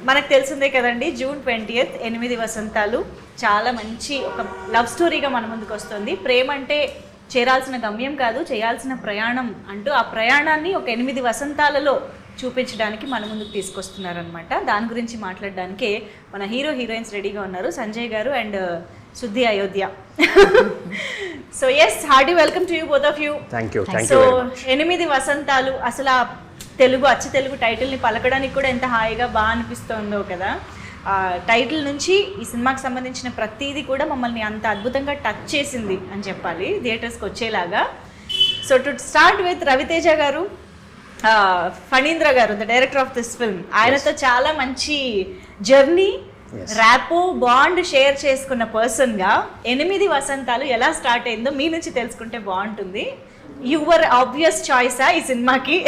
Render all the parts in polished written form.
మనకు తెలిసిందే కదండి, June 20th 8 వసంతాలు చాలా మంచి ఒక లవ్ స్టోరీగా మన ముందుకు వస్తుంది. ప్రేమ అంటే చేరాల్సిన గమ్యం కాదు, చేయాల్సిన ప్రయాణం అంటూ ఆ ప్రయాణాన్ని ఒక 8 వసంతాలలో చూపించడానికి మన ముందుకు తీసుకొస్తున్నారనమాట. దాని గురించి మాట్లాడడానికే మన హీరోయిన్స్ రెడీగా ఉన్నారు, Sanjay garu and Shuddhi Ayodhya. So yes, hearty welcome to you both of you. So 8 Vasantalu అసలు ఆ అచ్చ తెలుగు టైటిల్ని పలకడానికి కూడా ఎంత హాయిగా బాగా అనిపిస్తుందో కదా. టైటిల్ నుంచి ఈ సినిమాకి సంబంధించిన ప్రతిదీ కూడా మమ్మల్ని అంత అద్భుతంగా టచ్ చేసింది అని చెప్పాలి, థియేటర్స్కి వచ్చేలాగా. So to start with Ravi Teja garu, Phanindra garu, the director of this film, ఆయనతో చాలా మంచి జర్నీ, ర్యాపో, బాండ్ షేర్ చేసుకున్న పర్సన్గా 8 వసంతాలు ఎలా స్టార్ట్ అయిందో మీ నుంచి తెలుసుకుంటే బాగుంటుంది. యువర్ ఆబ్వియస్ చాయిసా ఈ సినిమాకి?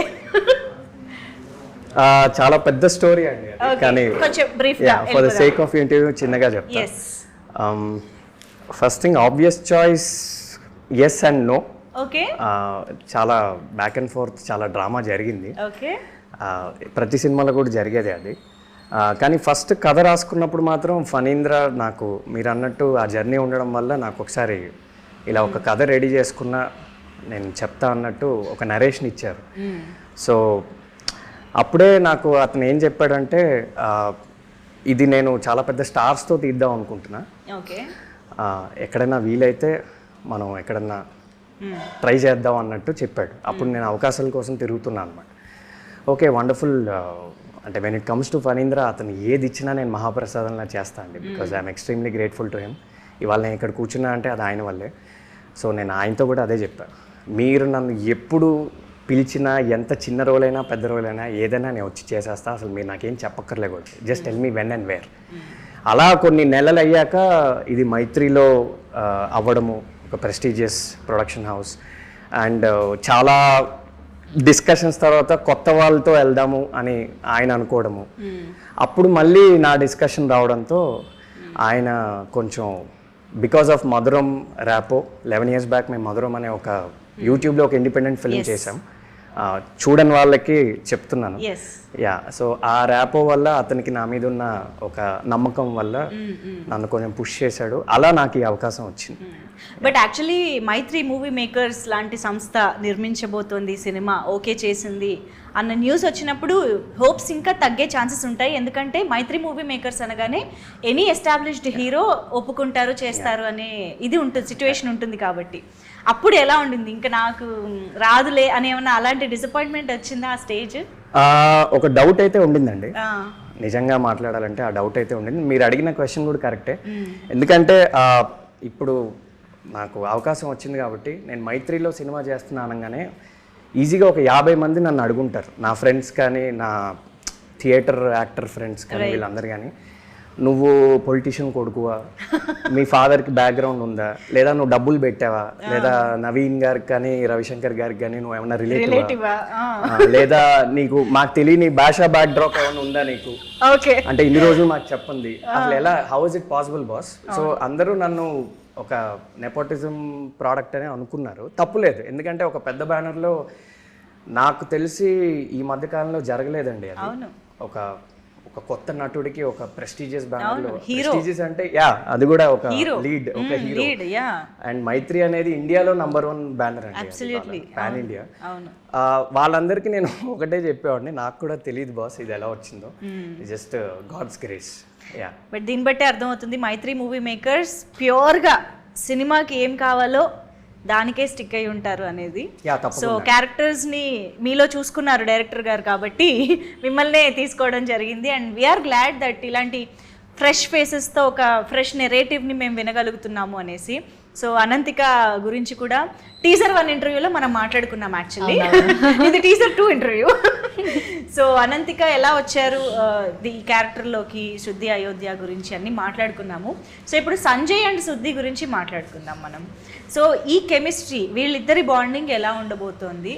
చాలా పెద్ద స్టోరీ అండి, కానీ కొంచెం బ్రీఫ్గా for the sake of interview చిన్నగా చెప్తా. First thing, obvious choice yes and no. Okay, చాలా బ్యాక్ అండ్ ఫోర్త్, చాలా డ్రామా జరిగింది. ఓకే, ప్రతి సినిమాలో కూడా జరిగేది అది. కానీ ఫస్ట్ కథ రాసుకున్నప్పుడు మాత్రం ఫణీంద్ర నాకు మీరు అన్నట్టు ఆ జర్నీ ఉండడం వల్ల నాకు ఒకసారి ఇలా ఒక కథ రెడీ చేసుకున్న నేను చెప్తా అన్నట్టు ఒక నరేషన్ ఇచ్చారు. సో అప్పుడే నాకు అతను ఏం చెప్పాడంటే, ఇది నేను చాలా పెద్ద స్టార్స్తో తీద్దాం అనుకుంటున్నా, ఎక్కడైనా వీలైతే మనం ఎక్కడన్నా ట్రై చేద్దాం అన్నట్టు చెప్పాడు. అప్పుడు నేను అవకాశాల కోసం తిరుగుతున్నాను అనమాట. Okay, wonderful. అంటే when it comes to Phanindra, అతను ఏది ఇచ్చినా నేను మహాప్రసాదంలా చేస్తాను అండి, because I'm extremely grateful to him. ఇవాళ నేను ఇక్కడ కూర్చున్నా అంటే అది ఆయన వల్లే. సో నేను ఆయనతో కూడా అదే చెప్పాను, మీరు నన్ను ఎప్పుడు పిలిచినా, ఎంత చిన్న రోల్ అయినా పెద్ద రోల్ అయినా ఏదైనా నేను వచ్చి చేసేస్తా, అసలు మీరు నాకేం చెప్పక్కర్లేకూడదు, just tell me when and where. అలా కొన్ని నెలలు అయ్యాక ఇది మైత్రిలో అవ్వడము, ఒక ప్రెస్టీజియస్ ప్రొడక్షన్ హౌస్, అండ్ చాలా డిస్కషన్స్ తర్వాత కొత్త వాళ్ళతో వెళ్దాము అని ఆయన అనుకోవడము. అప్పుడు మళ్ళీ నా డిస్కషన్ రావడంతో ఆయన కొంచెం బికాస్ ఆఫ్ మధురం ర్యాపో, 11 years బ్యాక్ మేము మధురం అనే ఒక యూట్యూబ్లో ఒక ఇండిపెండెంట్ ఫిల్మ్ చేసాం. చూడని వాళ్ళకి చెప్తున్నాను. యా, సో ఆ ర్యాపో వల్ల అతనికి నా మీద ఉన్న ఒక నమ్మకం వల్ల నన్ను కొంచెం పుష్ చేశాడు. అలా నాకు ఈ అవకాశం వచ్చింది. But actually Mythri movie makers లాంటి సంస్థ నిర్మించబోతోంది సినిమా, ఓకే చేసింది అన్న న్యూస్ వచ్చినప్పుడు హోప్స్ ఇంకా తగ్గే ఛాన్సెస్ ఉంటాయి. ఎందుకంటే మైత్రి మూవీ మేకర్స్ అనగానే ఎనీ ఎస్టాబ్లిష్డ్ హీరో ఒప్పుకుంటారు, చేస్తారు అనే ఇది ఉంటుంది, సిచ్యువేషన్ ఉంటుంది. కాబట్టి అప్పుడు ఎలా ఉండింది? ఇంకా నాకు రాదులే అని ఏమన్నా అలాంటి డిసప్పాయింట్మెంట్ వచ్చిందా ఆ స్టేజ్? ఒక డౌట్ అయితే ఉండిందండి, నిజంగా మాట్లాడాలంటే ఆ డౌట్ అయితే ఉండింది. మీరు అడిగిన క్వశ్చన్ కూడా కరెక్టే. ఎందుకంటే ఇప్పుడు నాకు అవకాశం వచ్చింది కాబట్టి నేను మైత్రిలో సినిమా చేస్తున్నా అనగానే ఈజీగా ఒక 50 మంది నన్ను అడుగుంటారు, నా ఫ్రెండ్స్ కానీ, నా థియేటర్ యాక్టర్ ఫ్రెండ్స్ కానీ, వీళ్ళందరూ కానీ, నువ్వు పొలిటీషియన్ కొడుకువా, మీ ఫాదర్కి బ్యాక్గ్రౌండ్ ఉందా, లేదా నువ్వు డబ్బులు పెట్టావా, లేదా నవీన్ గారికి కానీ రవిశంకర్ గారికి కానీ నువ్వు ఏమన్నా రిలేటివా, లేదా నీకు మాకు తెలియని భాషా బ్యాక్ డ్రాప్ ఏమైనా ఉందా నీకు, అంటే ఇన్ని రోజులు మాకు చెప్పండి, అసలు ఎలా, how is it possible boss? So అందరూ నన్ను ఒక నెపోటిజం ప్రోడక్ట్ అని అనుకున్నారు. తప్పులేదు, ఎందుకంటే ఒక పెద్ద బ్యానర్లో నాకు తెలిసి ఈ మధ్యకాలంలో జరగలేదండి అది. ఒక ఒక కొత్త నటుడికి ఒక ప్రెస్టీజియస్ బ్యానర్లో, ప్రెస్టీజియస్ అంటే అది కూడా ఒక లీడ్, ఒక హీరో. అండ్ మైత్రి అనేది ఇండియాలో #1 బ్యానర్ అండి, పాన్ ఇండియా. వాళ్ళందరికీ నేను ఒకటే చెప్పేవాడిని, నాకు కూడా తెలియదు బాస్ ఇది ఎలా వచ్చిందో, జస్ట్ గాడ్స్ గ్రేస్. బట్ దీన్ని బట్టే అర్థమవుతుంది మైత్రి మూవీ మేకర్స్ ప్యూర్గా సినిమాకి ఏం కావాలో దానికే స్టిక్ అయి ఉంటారు అనేది. సో క్యారెక్టర్స్ని మీలో చూసుకున్నారు డైరెక్టర్ గారు కాబట్టి మిమ్మల్నే తీసుకోవడం జరిగింది. అండ్ వీఆర్ గ్లాడ్ దట్ ఇలాంటి ఫ్రెష్ ఫేసెస్తో ఒక ఫ్రెష్ నెరేటివ్ని మేము వినగలుగుతున్నాము అనేసి. సో అనంతిక గురించి కూడా టీజర్ 1 ఇంటర్వ్యూలో మనం మాట్లాడుకున్నాం యాక్చువల్లీ, ఇది టీజర్ 2 ఇంటర్వ్యూ. సో అనంతిక ఎలా వచ్చారు ఈ క్యారెక్టర్లోకి, శుద్ధి అయోధ్య గురించి అన్ని మాట్లాడుకున్నాము. సో ఇప్పుడు సంజయ్ అండ్ శుద్ధి గురించి మాట్లాడుకుందాం మనం. సో ఈ కెమిస్ట్రీ, వీళ్ళిద్దరి బాండింగ్ ఎలా ఉండబోతోంది?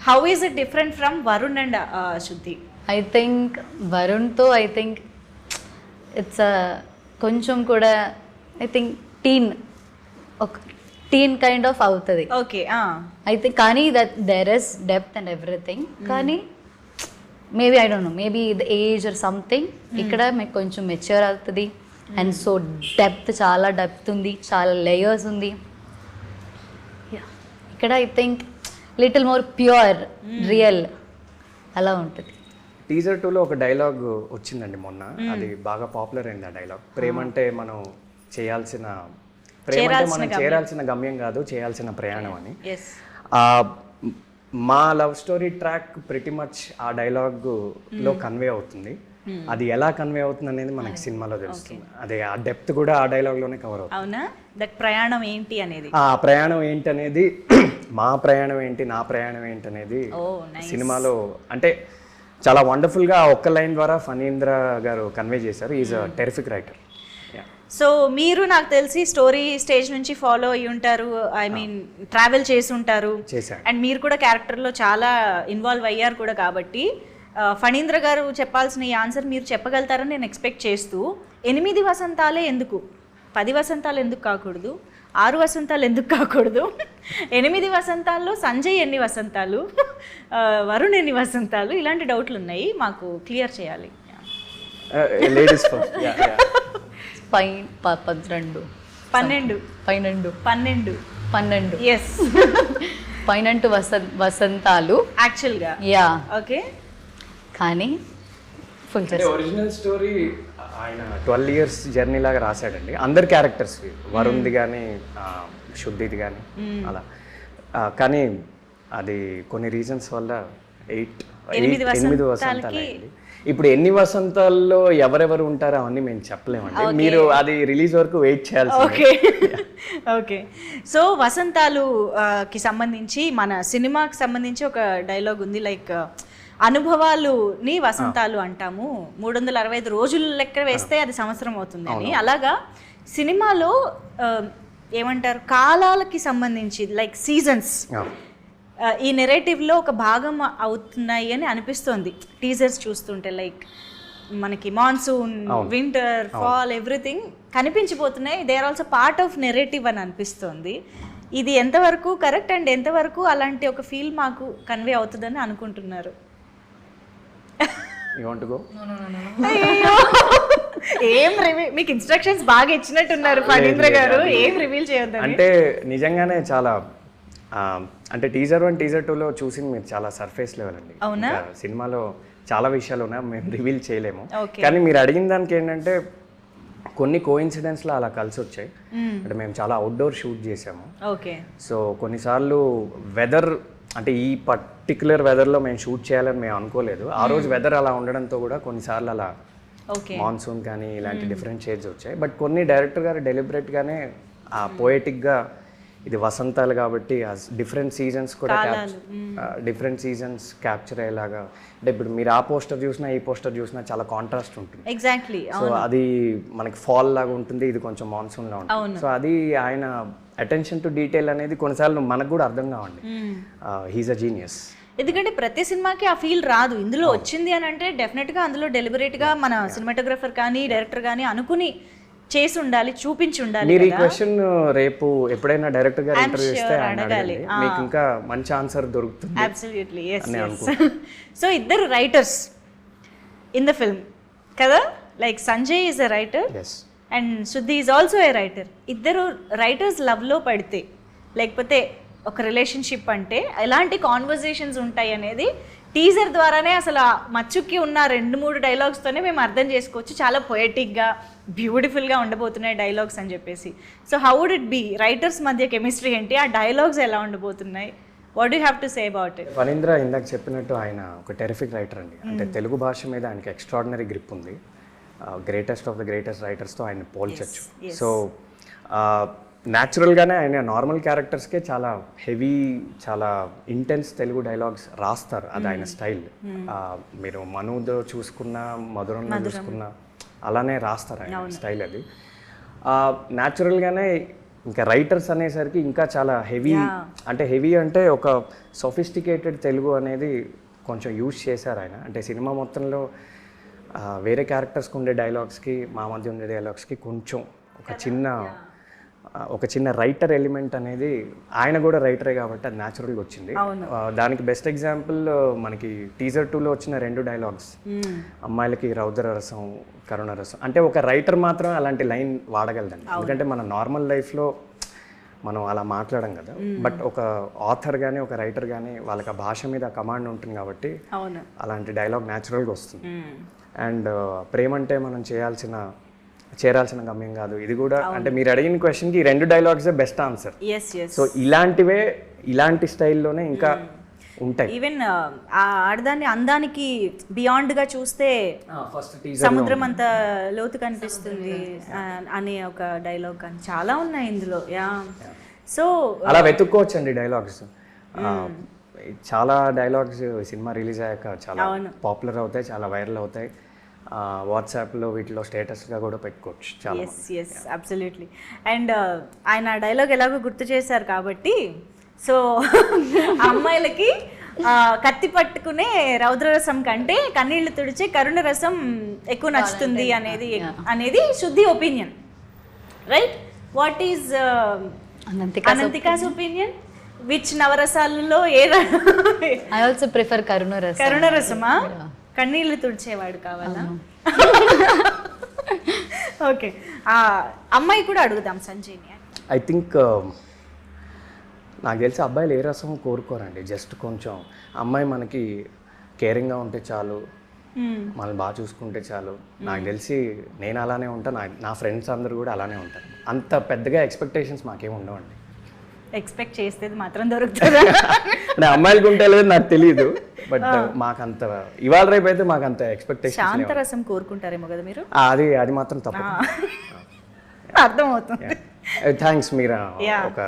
How is it different from Varun and Shuddhi? I think వరుణ్తో ఇట్స్ కొంచెం కూడా I think teen kind of అవుతుంది. ఓకే, అయితే కానీ that there is depth and everything. కానీ maybe I don't know maybe the age or something ఇక్కడ మీకు కొంచెం మెచ్యూర్ అవుతుంది అండ్ సో డెప్త్ చాలా డెప్త్ ఉంది, చాలా లేయర్స్ ఉంది. ఇక్కడ I think little more pure real అలా ఉంటుంది. టీజర్ 2లో ఒక డైలాగ్ వచ్చిందండి మొన్న, అది బాగా పాపులర్ అయింది. ఆ డైలాగ్ ప్రేమంటే మనం చేయాల్సిన చేరాల్సిన గమ్యం కాదు, చేయాల్సిన ప్రయాణం అని. ఎస్, మా love story track pretty much ఆ డైలాగ్ లో కన్వే అవుతుంది. అది ఎలా కన్వే అవుతుంది అనేది మనకి సినిమాలో తెలుస్తుంది. అదే ఆ డెప్త్ కూడా ఆ డైలాగ్ లోనే కవర్ అవుతుంది. అవునా? దట్ ప్రయాణం ఏంటి అనేది, ఆ ప్రయాణం ఏంటి అనేది, మా ప్రయాణం ఏంటి, నా ప్రయాణం ఏంటి అనేది సినిమాలో అంటే చాలా వండర్ఫుల్ గా ఒక్క లైన్ ద్వారా ఫణీంద్ర గారు కన్వే చేశారు. Is a terrific writer. So మీరు నాకు తెలిసి స్టోరీ స్టేజ్ నుంచి ఫాలో అయ్యి ఉంటారు, ఐ మీన్ ట్రావెల్ చేసి ఉంటారు, అండ్ మీరు కూడా క్యారెక్టర్లో చాలా ఇన్వాల్వ్ అయ్యారు కూడా. కాబట్టి ఫణీంద్ర గారు చెప్పాల్సిన ఈ ఆన్సర్ మీరు చెప్పగలుగుతారని నేను ఎక్స్పెక్ట్ చేస్తూ, 8 వసంతాలే ఎందుకు, 10 వసంతాలు ఎందుకు కాకూడదు, 6 వసంతాలు ఎందుకు కాకూడదు, 8 వసంతాల్లో సంజయ్ ఎన్ని వసంతాలు, వరుణ్ ఎన్ని వసంతాలు, ఇలాంటి డౌట్లు ఉన్నాయి, మాకు క్లియర్ చేయాలి. లేడీస్ 12 ఎస్, 12 వసంతాలు యాక్చువల్గా. Yeah, okay. కానీ ఫుల్ ఒరిజినల్ స్టోరీ ఆయన 12 years జర్నీ లాగా రాశాడండి. అందరి క్యారెక్టర్స్, వరుణ్ది కానీ శుద్ధిది కానీ అలా. కానీ అది కొన్ని రీజన్స్ వల్ల 8 వసంతాలు అయింది. ఇప్పుడు ఎన్ని వసంతాల్లో ఎవరెవరు ఉంటారో అవన్నీ మేము చెప్పలేమండి. మీరు అది రిలీజ్ వరకు వెయిట్ చేయాలి. Okay okay. సో వసంతాలు కి సంబంధించి మన సినిమాకి సంబంధించి ఒక డైలాగ్ ఉంది, లైక్ అనుభవాలుని వసంతాలు అంటాము, 365 రోజులు లెక్క వేస్తే అది సంవత్సరం అవుతుంది అని. అలాగా సినిమాలో ఏమంటారు, కాలాలకి సంబంధించి లైక్ సీజన్స్ ఈ నెరేటివ్లో ఒక భాగం అవుతున్నాయి అని అనిపిస్తుంది టీజర్స్ చూస్తుంటే. లైక్ మనకి మాన్సూన్, వింటర్, ఫాల్, ఎవ్రీథింగ్ కనిపించిపోతున్నాయి. They are also part of narrative అని అనిపిస్తుంది. ఇది ఎంతవరకు కరెక్ట్ అండ్ ఎంతవరకు అలాంటి ఒక ఫీల్ మాకు కన్వే అవుతుందని అనుకుంటున్నారు? ఏం మీకు ఇన్స్ట్రక్షన్స్ బాగా ఇచ్చినట్టున్నారు ఫణీంద్ర గారు, ఏం రివీల్ చేయొద్దు అంటే. నిజంగానే చాలా అంటే టీజర్ 1, టీజర్ 2లో చూసింది మీరు చాలా సర్ఫేస్ లెవెల్ అండి. సినిమాలో చాలా విషయాలు ఉన్నాయి, మేము రివీల్ చేయలేము. కానీ మీరు అడిగిన దానికి ఏంటంటే కొన్ని కోఇన్సిడెంట్స్లో అలా కలిసి వచ్చాయి. అంటే మేము చాలా అవుట్డోర్ షూట్ చేసాము. సో కొన్నిసార్లు వెదర్ అంటే ఈ పర్టికులర్ వెదర్లో మేము షూట్ చేయాలని మేము అనుకోలేదు. ఆ రోజు వెదర్ అలా ఉండడంతో కూడా కొన్నిసార్లు అలా మాన్సూన్ కానీ ఇలాంటి డిఫరెంట్ షేడ్స్ వచ్చాయి. బట్ కొన్ని డైరెక్టర్ గారు డెలిబరేట్గానే ఆ పోయటిక్గా ఇది వసంతాలు కాబట్టి డిఫరెంట్ సీజన్స్ కూడా డిఫరెంట్ సీజన్స్ క్యాప్చర్ అయ్యేలాగా. అంటే ఇప్పుడు మీరు ఆ పోస్టర్ చూసినా ఈ పోస్టర్ చూసినా చాలా కాంట్రాస్ట్ ఉంటుంది. ఎగ్జాక్ట్లీ. సో అది మనకి ఫాల్ లాగా ఉంటుంది, ఇది కొంచెం మాన్సూన్ లా ఉంటుంది. సో అది ఆయన అటెన్షన్ టు డీటెయిల్ అనేది కొన్నిసార్లు మనకు కూడా అర్థం కావండి. He's a genius. ఎందుకంటే ప్రతి సినిమాకి ఆ ఫీల్ రాదు. ఇందులో వచ్చింది అని అంటే డెఫినెట్గా అందులో డెలిబరేట్గా మన సినిమాటోగ్రఫర్ కానీ డైరెక్టర్ కానీ అనుకుని చేసి ఉండాలి, చూపించి ఉండాలి. మీరు ఈ క్వశ్చన్ రేపు ఎప్పుడైనా డైరెక్టర్ గారు ఇంటర్వ్యూ చేస్తే అడగాలి, మీకు ఇంకా మంచి ఆన్సర్ దొరుకుతుంది. Absolutely yes. సో ఇద్దరు రైటర్స్ ఇన్ ద ఫిల్మ్ కదా, like Sanjay is a writer and శుద్ధి ఈజ్ ఆల్సో ఏ రైటర్. ఇద్దరు రైటర్స్ లవ్లో పడితే లేకపోతే ఒక రిలేషన్షిప్ అంటే ఎలాంటి కాన్వర్జేషన్స్ ఉంటాయి అనేది టీజర్ ద్వారానే అసలు మచ్చుకి ఉన్న 2-3 డైలాగ్స్తోనే మేము అర్థం చేసుకోవచ్చు. చాలా పొయటిక్గా బ్యూటిఫుల్గా ఉండబోతున్నాయి డైలాగ్స్ అని చెప్పేసి. So how would it be, writers మధ్య కెమిస్ట్రీ ఏంటి, ఆ డైలాగ్స్ ఎలా ఉండబోతున్నాయి, what do have to say about it? Phanindra ఇందాక చెప్పినట్టు ఆయన ఒక టెరిఫిక్ రైటర్ అండి. అంటే తెలుగు భాష మీద ఆయనకి ఎక్స్ట్రాడినరీ గ్రిప్ ఉంది. గ్రేటెస్ట్ ఆఫ్ ద గ్రేటెస్ట్ రైటర్స్తో ఆయన పోల్చొచ్చు. సో న్యాచురల్గానే ఆయన నార్మల్ క్యారెక్టర్స్కే చాలా హెవీ, చాలా ఇంటెన్స్ తెలుగు డైలాగ్స్ రాస్తారు. అది ఆయన స్టైల్. మీరు మనుదో చూసుకున్నా, మధురంలో చూసుకున్నా అలానే రాస్తారు ఆయన స్టైల్. అది న్యాచురల్గానే. ఇంకా రైటర్స్ అనేసరికి ఇంకా చాలా హెవీ, అంటే హెవీ అంటే ఒక సొఫిస్టికేటెడ్ తెలుగు అనేది కొంచెం యూజ్ చేశారు ఆయన. అంటే సినిమా మొత్తంలో వేరే క్యారెక్టర్స్కి ఉండే డైలాగ్స్కి మా మధ్య ఉండే డైలాగ్స్కి కొంచెం ఒక చిన్న ఒక చిన్న రైటర్ ఎలిమెంట్ అనేది, ఆయన కూడా రైటరే కాబట్టి అది న్యాచురల్గా వచ్చింది. దానికి బెస్ట్ ఎగ్జాంపుల్ మనకి టీజర్ 2లో వచ్చిన 2 డైలాగ్స్, అమ్మాయిలకి రౌద్ర రసం కరుణ రసం, అంటే ఒక రైటర్ మాత్రం అలాంటి లైన్ వాడగలదండి. ఎందుకంటే మన నార్మల్ లైఫ్లో మనం అలా మాట్లాడడం కదా, బట్ ఒక ఆథర్ కానీ ఒక రైటర్ కానీ వాళ్ళకి ఆ భాష మీద కమాండ్ ఉంటుంది కాబట్టి అలాంటి డైలాగ్ న్యాచురల్గా వస్తుంది. అండ్ ప్రేమ అంటే మనం చేరాల్సిన గమ్యం కాదు, ఇది కూడా అంటే మీరు అడిగిన క్వశ్చన్కి ఈ 2 డైలాగ్స్ బెస్ట్ ఆన్సర్. సో ఇలాంటి స్టైల్లోనే ఇంకా ఉంటాయి. ఈవెన్ ఆ ఆడదాన్ని అందానికి బియాండ్ గా చూస్తే సముద్రం అంత లోతు కనిపిస్తుంది అనే ఒక డైలాగ్ కానీ చాలా ఉన్నాయి ఇందులో. సో అలా వెతుక్కోవచ్చండి డైలాగ్స్. చాలా డైలాగ్స్ సినిమా రిలీజ్ అయ్యాక చాలా పాపులర్ అవుతాయి, చాలా వైరల్ అవుతాయి. వాట్సాప్లో వీటిలో స్టేటస్గా కూడా పెట్టుకోవచ్చు చాలా. Yes absolutely. అండ్ ఆయన డైలాగ్ ఎలాగో గుర్తు చేశారు కాబట్టి, సో అమ్మాయిలకి కత్తి పట్టుకునే రౌద్రరసం కంటే కన్నీళ్లు తుడిచే కరుణ రసం ఎక్కువ నచ్చుతుంది అనేది Shuddhi opinion, right? What is Ananthika's opinion? Which నవరసాలలో ఐ ఆల్సో ప్రిఫర్ కరుణ రసమా? కన్నీళ్లు తుడిచేవాడు కావాలా? ఓకే, అమ్మాయి కూడా అడుగుదాం సంజయ్ని. ఐ థింక్ నాకు తెలిసి అబ్బాయిలు ఏ రసం కోరుకోరండి, జస్ట్ కొంచెం అమ్మాయి మనకి కేరింగ్గా ఉంటే చాలు, మనల్ని బాగా చూసుకుంటే చాలు. నాకు తెలిసి నేను అలానే ఉంటాను, నా ఫ్రెండ్స్ అందరూ కూడా అలానే ఉంటారు. అంత పెద్దగా ఎక్స్పెక్టేషన్స్ మాకేం ఉండవండి. ఎక్స్పెక్ట్ చేసేది మాత్రం దొరుకుతుంది అంటే అమ్మాయిలకు ఉంటే లేదు నాకు తెలియదు, బట్ మాకంత ఇవాళ రేపు అయితే మాకంత ఎక్స్పెక్టేషన్. శాంతరసం కోరుకుంటారేమో కదా మీరు? అది మాత్రం తప్ప. అర్థమవుతుంది. థ్యాంక్స్, మీరు ఒక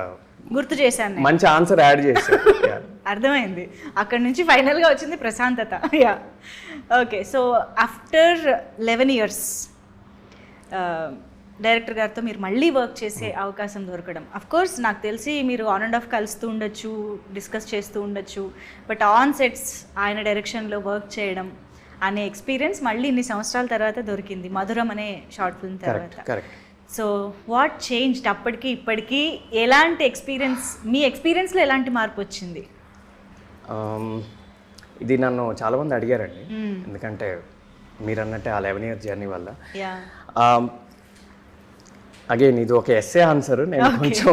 గుర్తు చేశాను, మంచి ఆన్సర్ యాడ్ చేశారు. అర్థమైంది. అక్కడ నుంచి ఫైనల్గా వచ్చింది ప్రశాంతత. Okay, so after 11 years director గారితో మీరు మళ్ళీ వర్క్ చేసే అవకాశం దొరకడం, అఫ్ కోర్స్ నాకు తెలిసి మీరు ఆన్ అండ్ ఆఫ్ కలుస్తూ ఉండొచ్చు, డిస్కస్ చేస్తూ ఉండొచ్చు, బట్ ఆన్ సెట్స్ ఆయన డైరెక్షన్లో వర్క్ చేయడం అనే ఎక్స్పీరియన్స్ మళ్ళీ ఇన్ని సంవత్సరాల తర్వాత దొరికింది, మధురం అనే షార్ట్ ఫిల్మ్ తర్వాత. సో వాట్ చేంజ్డ్ అప్పటికి ఇప్పటికీ? ఎలాంటి ఎక్స్పీరియన్స్, మీ ఎక్స్పీరియన్స్లో ఎలాంటి మార్పు వచ్చింది? ఇది నన్ను చాలామంది అడిగారండి, ఎందుకంటే మీరు అన్నట్టే ఆ 11 years జర్నీ వల్ల. అగైన్ ఇది ఒక ఎస్సే ఆన్సర్, నేను కొంచెం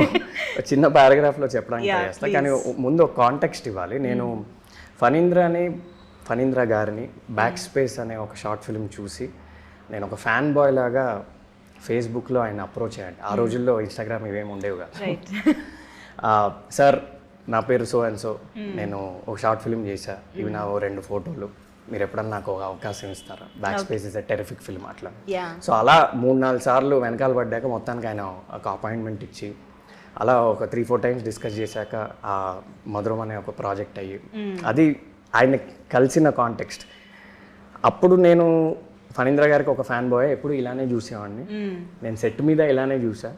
చిన్న పారాగ్రాఫ్లో చెప్పడానికి ట్రై చేస్తాను, కానీ ముందు ఒక కాంటెక్స్ట్ ఇవ్వాలి. నేను ఫణీంద్ర గారిని బ్యాక్ స్పేస్ అనే ఒక షార్ట్ ఫిల్మ్ చూసి నేను ఒక ఫ్యాన్ బాయ్ లాగా ఫేస్బుక్లో ఆయన అప్రోచ్ అయ్యాను. ఆ రోజుల్లో ఇన్స్టాగ్రామ్ ఇవేమి ఉండేవి కాదు. సార్, నా పేరు సో అండ్ సో, నేను ఒక షార్ట్ ఫిల్మ్ చేశా, ఇవి నా 2 photos, మీరు ఎప్పుడన్నా నాకు ఒక అవకాశం ఇస్తారా? Back space is a terrific film అట్లా. సో అలా 3-4 సార్లు వెనకాల పడ్డాక మొత్తానికి ఆయన ఒక అపాయింట్మెంట్ ఇచ్చి అలా ఒక 3-4 times డిస్కస్ చేశాక ఆ మధురం అనే ఒక ప్రాజెక్ట్ అయ్యి, అది ఆయన కలిసిన కాంటెక్స్ట్. అప్పుడు నేను ఫణీంద్ర గారికి ఒక ఫ్యాన్ బాయ్, ఎప్పుడు ఇలానే చూసేవాడిని, నేను సెట్ మీద ఇలానే చూసా,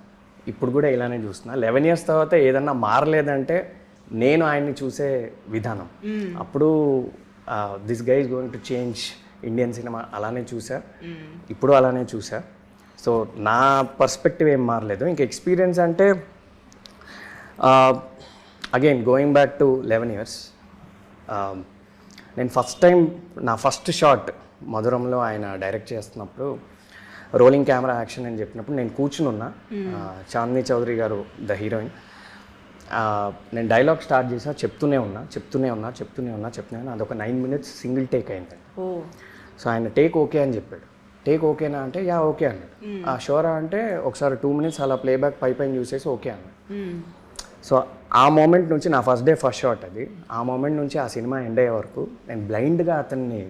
ఇప్పుడు కూడా ఇలానే చూస్తున్నా. 11 years తర్వాత ఏదన్నా మారలేదంటే నేను ఆయన్ని చూసే విధానం. అప్పుడు this guy is going to change Indian cinema అలానే చూసా, ఇప్పుడు అలానే చూసా. సో నా పర్స్పెక్టివ్ ఏం మారలేదు. ఇంకా ఎక్స్పీరియన్స్ అంటే again going back to 11 years, నేను నా ఫస్ట్ షాట్ మధురంలో ఆయన డైరెక్ట్ చేస్తున్నప్పుడు రోలింగ్ కెమెరా యాక్షన్ అని చెప్పినప్పుడు నేను కూర్చుని ఉన్నా, చాందిని చౌదరి గారు ద హీరోయిన్, నేను డైలాగ్ స్టార్ట్ చేసా, చెప్తూనే ఉన్నా, అదొక 9 minutes సింగిల్ టేక్ అయిందండి. సో ఆయన టేక్ ఓకే అని చెప్పాడు. టేక్ ఓకేనా అంటే యా ఓకే అన్నాడు. షోరా అంటే ఒకసారి 2 minutes అలా ప్లేబ్యాక్ పైన చూసేసి ఓకే అన్నాడు. సో ఆ మూమెంట్ నుంచి నా ఫస్ట్ షాట్ అది, ఆ మూమెంట్ నుంచి ఆ సినిమా ఎండ్ అయ్యే వరకు నేను బ్లైండ్గా అతన్ని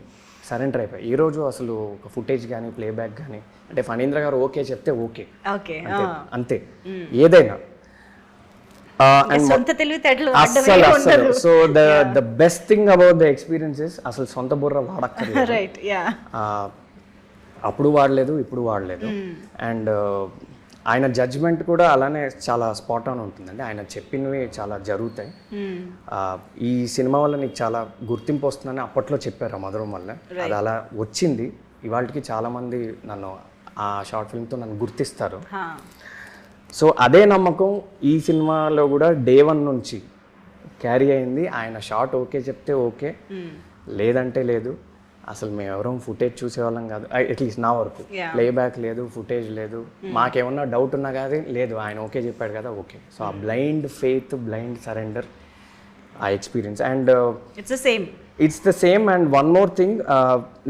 సరెండర్ అయిపోయి. ఈరోజు అసలు ఒక ఫుటేజ్ కానీ ప్లేబ్యాక్ కానీ అంటే ఫణీంద్ర గారు ఓకే చెప్తే ఓకే, అంతే ఏదైనా. అసలు so the best thing about the experiences, అసలు సొంత బుర్ర వాడక్కర్లేదు. అప్పుడు వాడలేదు, ఇప్పుడు వాడలేదు. అండ్ ఆయన జడ్జ్మెంట్ కూడా అలానే చాలా స్పాట్ ఆన్ ఉంటుందండి. ఆయన చెప్పినవి చాలా జరుగుతాయి. ఈ సినిమా వల్ల నీకు చాలా గుర్తింపు వస్తుందని అప్పట్లో చెప్పారు మధురం వల్ల, అది అలా వచ్చింది. ఇవాళకి చాలామంది నన్ను ఆ షార్ట్ ఫిల్మ్తో నన్ను గుర్తిస్తారు. సో అదే నమ్మకం ఈ సినిమాలో కూడా డే 1 నుంచి క్యారీ అయింది. ఆయన షార్ట్ ఓకే చెప్తే ఓకే, లేదంటే లేదు. అసలు మేము ఎవరం ఫుటేజ్ చూసేవాళ్ళం కాదు, అట్లీస్ట్ నా వరకు. ప్లేబ్యాక్ లేదు, ఫుటేజ్ లేదు, మాకేమన్నా డౌట్ ఉన్నా కానీ లేదు, ఆయన ఓకే చెప్పాడు కదా ఓకే. సో ఆ బ్లైండ్ ఫెయిత్, బ్లైండ్ సరెండర్, ఆ experience. And it's the same. And one more thing,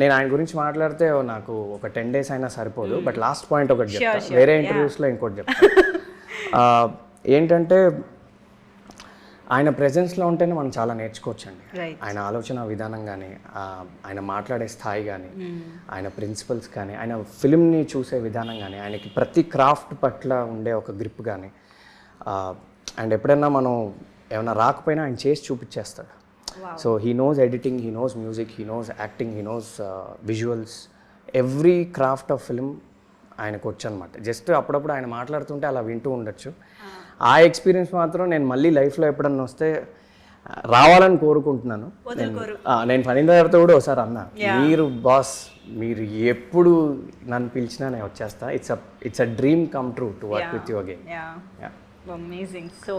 నేను ఆయన గురించి మాట్లాడితే నాకు ఒక 10 days అయినా సరిపోదు, బట్ లాస్ట్ పాయింట్ ఒకటి చెప్తాను, వేరే ఇంటర్వ్యూస్లో ఇంకోటి చెప్తాను. ఏంటంటే ఆయన ప్రెజెన్స్లో ఉంటేనే మనం చాలా నేర్చుకోవచ్చండి. ఆయన ఆలోచన విధానం కానీ, ఆయన మాట్లాడే స్థాయి కానీ, ఆయన ప్రిన్సిపల్స్ కానీ, ఆయన ఫిల్మ్ని చూసే విధానం కానీ, ఆయనకి ప్రతి క్రాఫ్ట్ పట్ల ఉండే ఒక గ్రిప్ కానీ, అండ్ ఎప్పుడైనా మనం ఏమైనా రాకపోయినా ఆయన చేసి చూపించేస్తాడు. So he knows editing, he knows music, he knows acting, he knows visuals, every craft of film ఆయనకు వచ్చు అనమాట. జస్ట్ అప్పుడప్పుడు ఆయన మాట్లాడుతుంటే అలా వింటూ ఉండొచ్చు. ఆ ఎక్స్పీరియన్స్ మాత్రం నేను మళ్ళీ లైఫ్లో ఎప్పుడన్నా వస్తే రావాలని కోరుకుంటున్నాను. నేను ఫణీంద్ర గారితో కూడా ఒకసారి అన్నా, మీరు బాస్, మీరు ఎప్పుడు నన్ను పిలిచినా నేను వచ్చేస్తా. It's a dream come true to work with you again. Amazing. So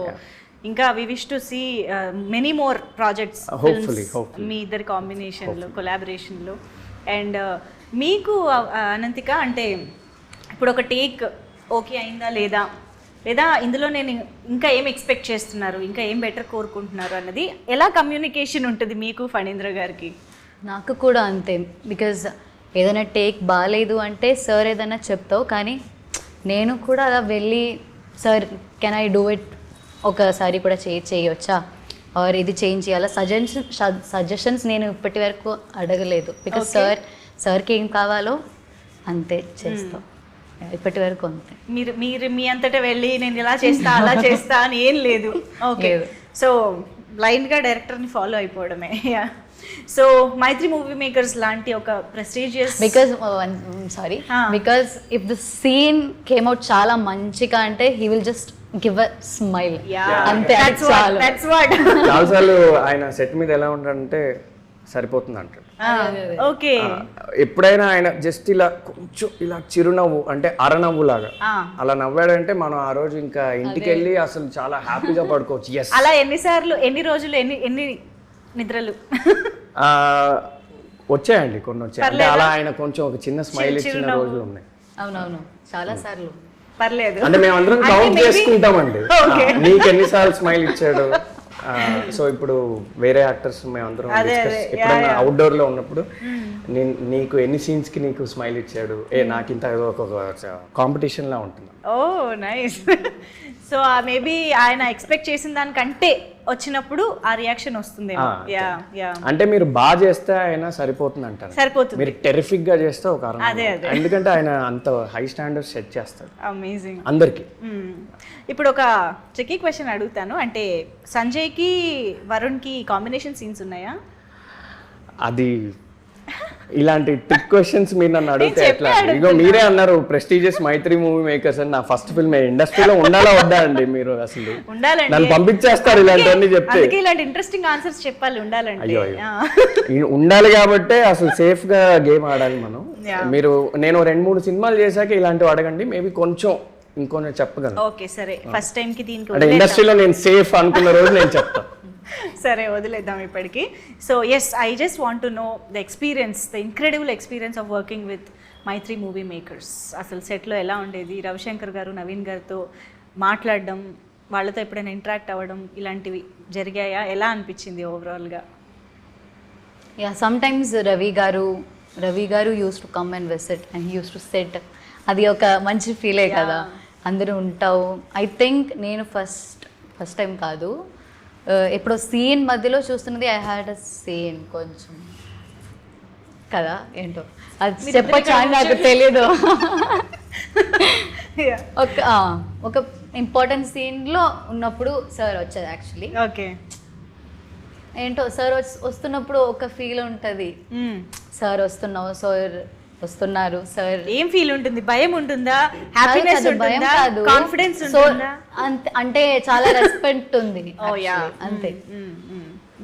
ఇంకా we wish to see many more projects మీ ఇద్దరి కాంబినేషన్లో, కొలాబరేషన్లో. అండ్ మీకు అనంతిక, అంటే ఇప్పుడు ఒక టేక్ ఓకే అయిందా లేదా, లేదా ఇందులో నేను ఇంకా ఏం ఎక్స్పెక్ట్ చేస్తున్నారు, ఇంకా ఏం బెటర్ కోరుకుంటున్నారు అన్నది ఎలా కమ్యూనికేషన్ ఉంటుంది మీకు ఫణీంద్ర గారికి? నాకు కూడా అంతే. బికాజ్ ఏదైనా టేక్ బాగాలేదు అంటే సార్ ఏదైనా చెప్తావు, కానీ నేను కూడా అలా వెళ్ళి sir can I do it, ఒకసారి కూడా చేయొచ్చా, ఆర్ ఇది చేంజ్ చేయాలా, సజెషన్స్ నేను ఇప్పటి వరకు అడగలేదు. బికాజ్ సార్కి ఏం కావాలో అంతే చేస్తాం ఇప్పటి వరకు అంతే. మీరు మీ అంతటా వెళ్ళి నేను ఇలా చేస్తా అలా చేస్తా అని ఏం లేదు. ఓకే, సో బ్లైండ్గా డైరెక్టర్ని ఫాలో అయిపోవడమే. సో మైత్రి మూవీ మేకర్స్ లాంటి ఒక prestigious, because if the scene came out చాలా మంచిగా అంటే he will just give a smile అంతే. చాలాసార్లు ఆయన సెట్ మీద ఎలా ఉంటాడంటే సరిపోతుంది అంటాడు. ఓకే, ఎప్పుడైనా ఆయన జస్ట్ ఇలా కొంచెం ఇలా చిరునవ్వు అంటే అరనవ్వు లాగా అలా నవ్వాడంటే మనం ఆ రోజు ఇంకా ఇంటికి వెళ్ళి అసలు చాలా హ్యాపీగా పడుకోవచ్చు. ఎస్, అలా ఎన్నిసార్లు, ఎన్ని రోజులు, ఎన్ని నిద్రలు వచ్చాయండి, కొన్ని వచ్చాయి. అంటే అలా ఆయన కొంచెం ఒక చిన్న స్మైల్ ఇచ్చిన రోజులు ఉన్నాయి. అవునవును, చాలా సార్లు. పర్లేదు అంటే మేము అందరం కౌంట్ చేసుకుంటామండి, నీకు ఎన్నిసార్లు స్మైల్ ఇచ్చాడు. సో ఇప్పుడు వేరే యాక్టర్స్ మేమందరం ఎప్పుడైనా అవుట్డోర్ లో ఉన్నప్పుడు నీకు ఎన్ని సీన్స్ కి నీకు స్మైల్ ఇచ్చాడు, నాకు ఇంత ఒక కాంపిటీషన్ లా ఉంటుంది. ఓ నైస్. సో మేబీ ఆయన ఎక్స్పెక్ట్ చేసిన దానికంటే వచ్చినప్పుడు ఆ రియాక్షన్ వస్తుంది. అంటే మీరు బాగా చేస్తే ఆయన సరిపోతుంది అంటారు, సరిపోతుంది. మీరు టెరిఫిక్ గా చేస్తే ఒక ఎందుకంటే ఆయన అంత హై స్టాండర్డ్ సెట్ చేస్తాడు. అమేజింగ్ అందరికి. ఇప్పుడు ఒక ట్రికీ క్వశ్చన్ అడుగుతాను, అంటే సంజయ్కి వరుణ్కి కాంబినేషన్ సీన్స్ ఉన్నాయా? అది ఇలాంటి ట్రిక్ క్వశ్చన్స్ మీరు నన్ను అడిగితే ఎట్లా? ఇగో మీరే అన్నారు ప్రెస్టీజియస్ మైత్రి మూవీ మేకర్స్ అని. నా ఫస్ట్ ఫిల్మ్ ఇండస్ట్రీలో ఉండాలా వద్దా అండి? మీరు అసలు నన్ను పంపించేస్తారు ఇలాంటివన్నీ చెప్తే. ఇలాంటి ఇంట్రెస్టింగ్ ఆన్సర్స్ చెప్పాలి, ఉండాలండి. అయ్యో, ఉండాలి కాబట్టి అసలు సేఫ్ గా గేమ్ ఆడాలి మనం. మీరు నేను 2-3 సినిమాలు చేశాక ఇలాంటివి అడగండి, మేబీ కొంచెం ఇంకొన్ని చెప్పగలను. ఓకే సరే, ఫస్ట్ టైం కి దీనికి అంటే ఇండస్ట్రీలో నేను సేఫ్ అనుకున్న రోజు నేను చెప్తాను. సరే వదిలేద్దాం ఇప్పటికి. So yes, I just want to know the experience, the incredible experience of working with Mythri movie makers. అసలు సెట్లో ఎలా ఉండేది? రవిశంకర్ గారు, నవీన్ గారితో మాట్లాడడం, వాళ్ళతో ఎప్పుడైనా ఇంటరాక్ట్ అవ్వడం ఇలాంటివి జరిగాయా? ఎలా అనిపించింది ఓవరాల్గా? యా, సమ్టైమ్స్ రవి గారు use to come and visit and use to set. అది ఒక మంచి ఫీలే కదా, అందరూ ఉంటావు. ఐ థింక్ నేను ఫస్ట్ టైం కాదు, ఎప్పుడో సీన్ మధ్యలో చూస్తున్నది. ఐ హ్యాడ్ అ సీన్ కొంచెం కదా, ఏంటో అది చెప్పచ్చు అని నాకు తెలియదు. ఒక ఇంపార్టెంట్ సీన్లో ఉన్నప్పుడు సార్ వచ్చేది యాక్చువల్లీ. ఓకే, ఏంటో సార్ వస్తున్నప్పుడు ఒక ఫీల్ ఉంటుంది, సార్ వస్తున్నారు సార్. ఏం ఫీల్ ఉంటుంది? భయం ఉంటుందా? హ్యాపీనెస్ ఉంటుందా? కాన్ఫిడెన్స్ ఉంటుందా? అంటే చాలా రెస్పెక్ట్ ఉంది. అంతే,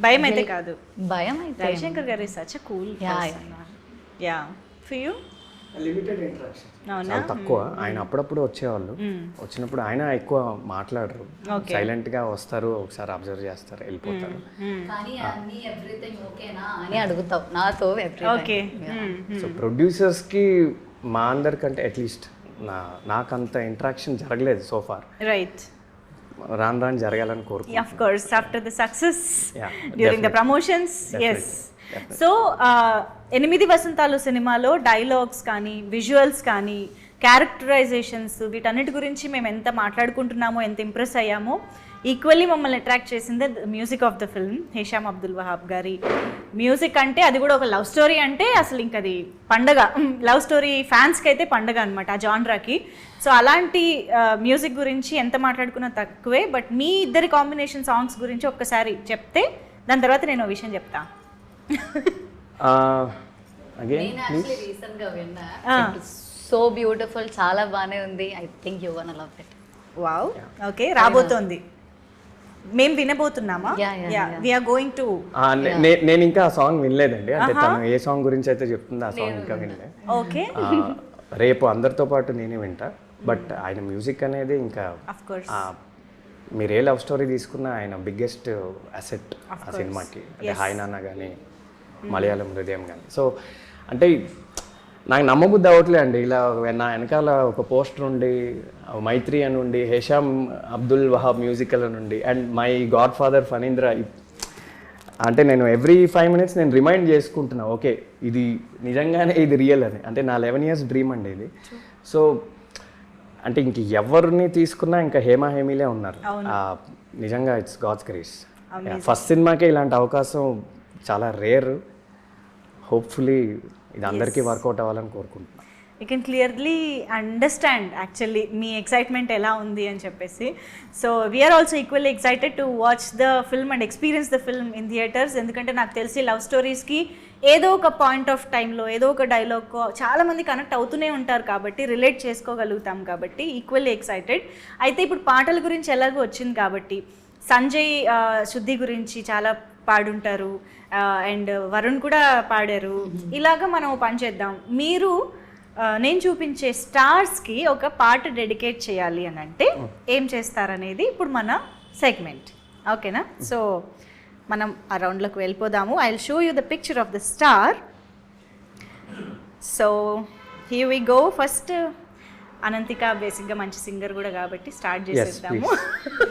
భయం అయితే కాదు. భయం అయితే రవిశంకర్ గారు is such a cool person. Yeah, for you? Limited interaction అవునా? చాలా తక్కువ. ఆయన అప్పుడప్పుడు వచ్చేవాళ్ళు, వచ్చినప్పుడు ఆయన ఎక్కువ మాట్లాడరు, సైలెంట్ గా వస్తారు, ఒకసారి అబ్జర్వ్ చేస్తారు, వెళ్ళిపోతారు. కానీ అన్ని ఎవ్రీథింగ్ ఓకేనా అని అడుగుతావు నాతో ఓకే. సో ప్రొడ్యూసర్స్ కి మా అందరికంటే అట్లీస్ట్ నాకంత ఇంటరాక్షన్ జరగలేదు సో ఫార్. రైట్. రాను రాను జరగాలని కోరుకుంటున్నాను. Of course after the success Yeah, during the definitely. Promotions. Yes. So 8 Vasantalu సినిమాలో డైలాగ్స్ కానీ, విజువల్స్ కానీ, క్యారెక్టరైజేషన్స్, వీటన్నిటి గురించి మేము ఎంత మాట్లాడుకుంటున్నామో, ఎంత ఇంప్రెస్ అయ్యామో, ఈక్వల్లీ మమ్మల్ని అట్రాక్ట్ చేసింది music of the film. Hesham Abdul Wahab గారి మ్యూజిక్ అంటే, అది కూడా ఒక లవ్ స్టోరీ అంటే అసలు ఇంక అది పండగ. లవ్ స్టోరీ ఫ్యాన్స్కి అయితే పండగ అనమాట ఆ జాన్రాకి. సో అలాంటి మ్యూజిక్ గురించి ఎంత మాట్లాడుకున్నా తక్కువే. బట్ మీ ఇద్దరి కాంబినేషన్ సాంగ్స్ గురించి ఒక్కసారి చెప్తే దాని తర్వాత నేను ఓ విషయం చెప్తా. అగైన్ రీసెంట్ గా విన్నా. సో బ్యూటిఫుల్, చాలా బాగానే ఉంది. I think you gonna love it. Wow. Okay, రాబోతోంది. మేము వినబోతున్నామా? We are going to. నేను ఇంకా ఆ సాంగ్ వినలేదండి, అంటే తను ఏ సాంగ్ గురించి అయితే చెప్తుందో ఆ సాంగ్ ఇంకా వినలేదు. ఓకే. రేపు అందరితో పాటు నేనే వింటా. బట్ ఆయన మ్యూజిక్ అనేది ఇంకా ఆఫ్ కోర్స్. మీరు ఏ లవ్ స్టోరీ తీసుకున్నా ఆయన బిగ్గెస్ట్ అసెట్ ఆ సినిమాకి. అంటే హాయ్ నాన్న కానీ, మలయాళం హృదయం కానీ. సో అంటే నాకు నమ్మబుద్ధి అవ్వట్లే అండి, ఇలా నా వెనకాల ఒక పోస్టర్ ఉండి, మైత్రి అని ఉండి, హేషామ్ అబ్దుల్ వహాబ్ మ్యూజికల్ అని ఉండి, and my God father Phanindra. అంటే నేను ఎవ్రీ 5 minutes నేను రిమైండ్ చేసుకుంటున్నా, ఓకే ఇది నిజంగానే ఇది రియల్ అని. అంటే నా 11 years డ్రీమ్ అండి ఇది. సో అంటే ఇంక ఎవరిని తీసుకున్నా ఇంకా హేమా హేమీలే ఉన్నారు. నిజంగా ఇట్స్ గాడ్స్ గ్రేస్. ఫస్ట్ సినిమాకే ఇలాంటి అవకాశం చాలా రేర్. హోప్ఫుల్లీ ఇది అందరికీ వర్కౌట్ అవ్వాలని కోరుకుంటున్నాను. You can clearly understand actually మీ ఎక్సైట్మెంట్ ఎలా ఉంది అని చెప్పేసి. So we're also equally excited to watch the film and experience the film in theatres. ఎందుకంటే నాకు తెలిసి లవ్ స్టోరీస్కి ఏదో ఒక పాయింట్ ఆఫ్ టైంలో ఏదో ఒక డైలాగ్ చాలామంది కనెక్ట్ అవుతూనే ఉంటారు కాబట్టి, రిలేట్ చేసుకోగలుగుతాం కాబట్టి ఈక్వల్లీ ఎక్సైటెడ్. అయితే ఇప్పుడు పాటల గురించి ఎలాగో వచ్చింది కాబట్టి, సంజయ్ శుద్ధి గురించి చాలా పాడుంటారు, అండ్ వరుణ్ కూడా పాడారు. ఇలాగా మనం పని చేద్దాం. మీరు నేను చూపించే స్టార్స్కి ఒక పాట డెడికేట్ చేయాలి అని అంటే ఏం చేస్తారనేది ఇప్పుడు మన సెగ్మెంట్. ఓకేనా? సో మనం ఆ రౌండ్లోకి వెళ్ళిపోదాము. I will show you the picture of the star. So here we go. First Ananthika బేసిక్గా మంచి సింగర్ కూడా కాబట్టి స్టార్ట్ చేసేద్దాము.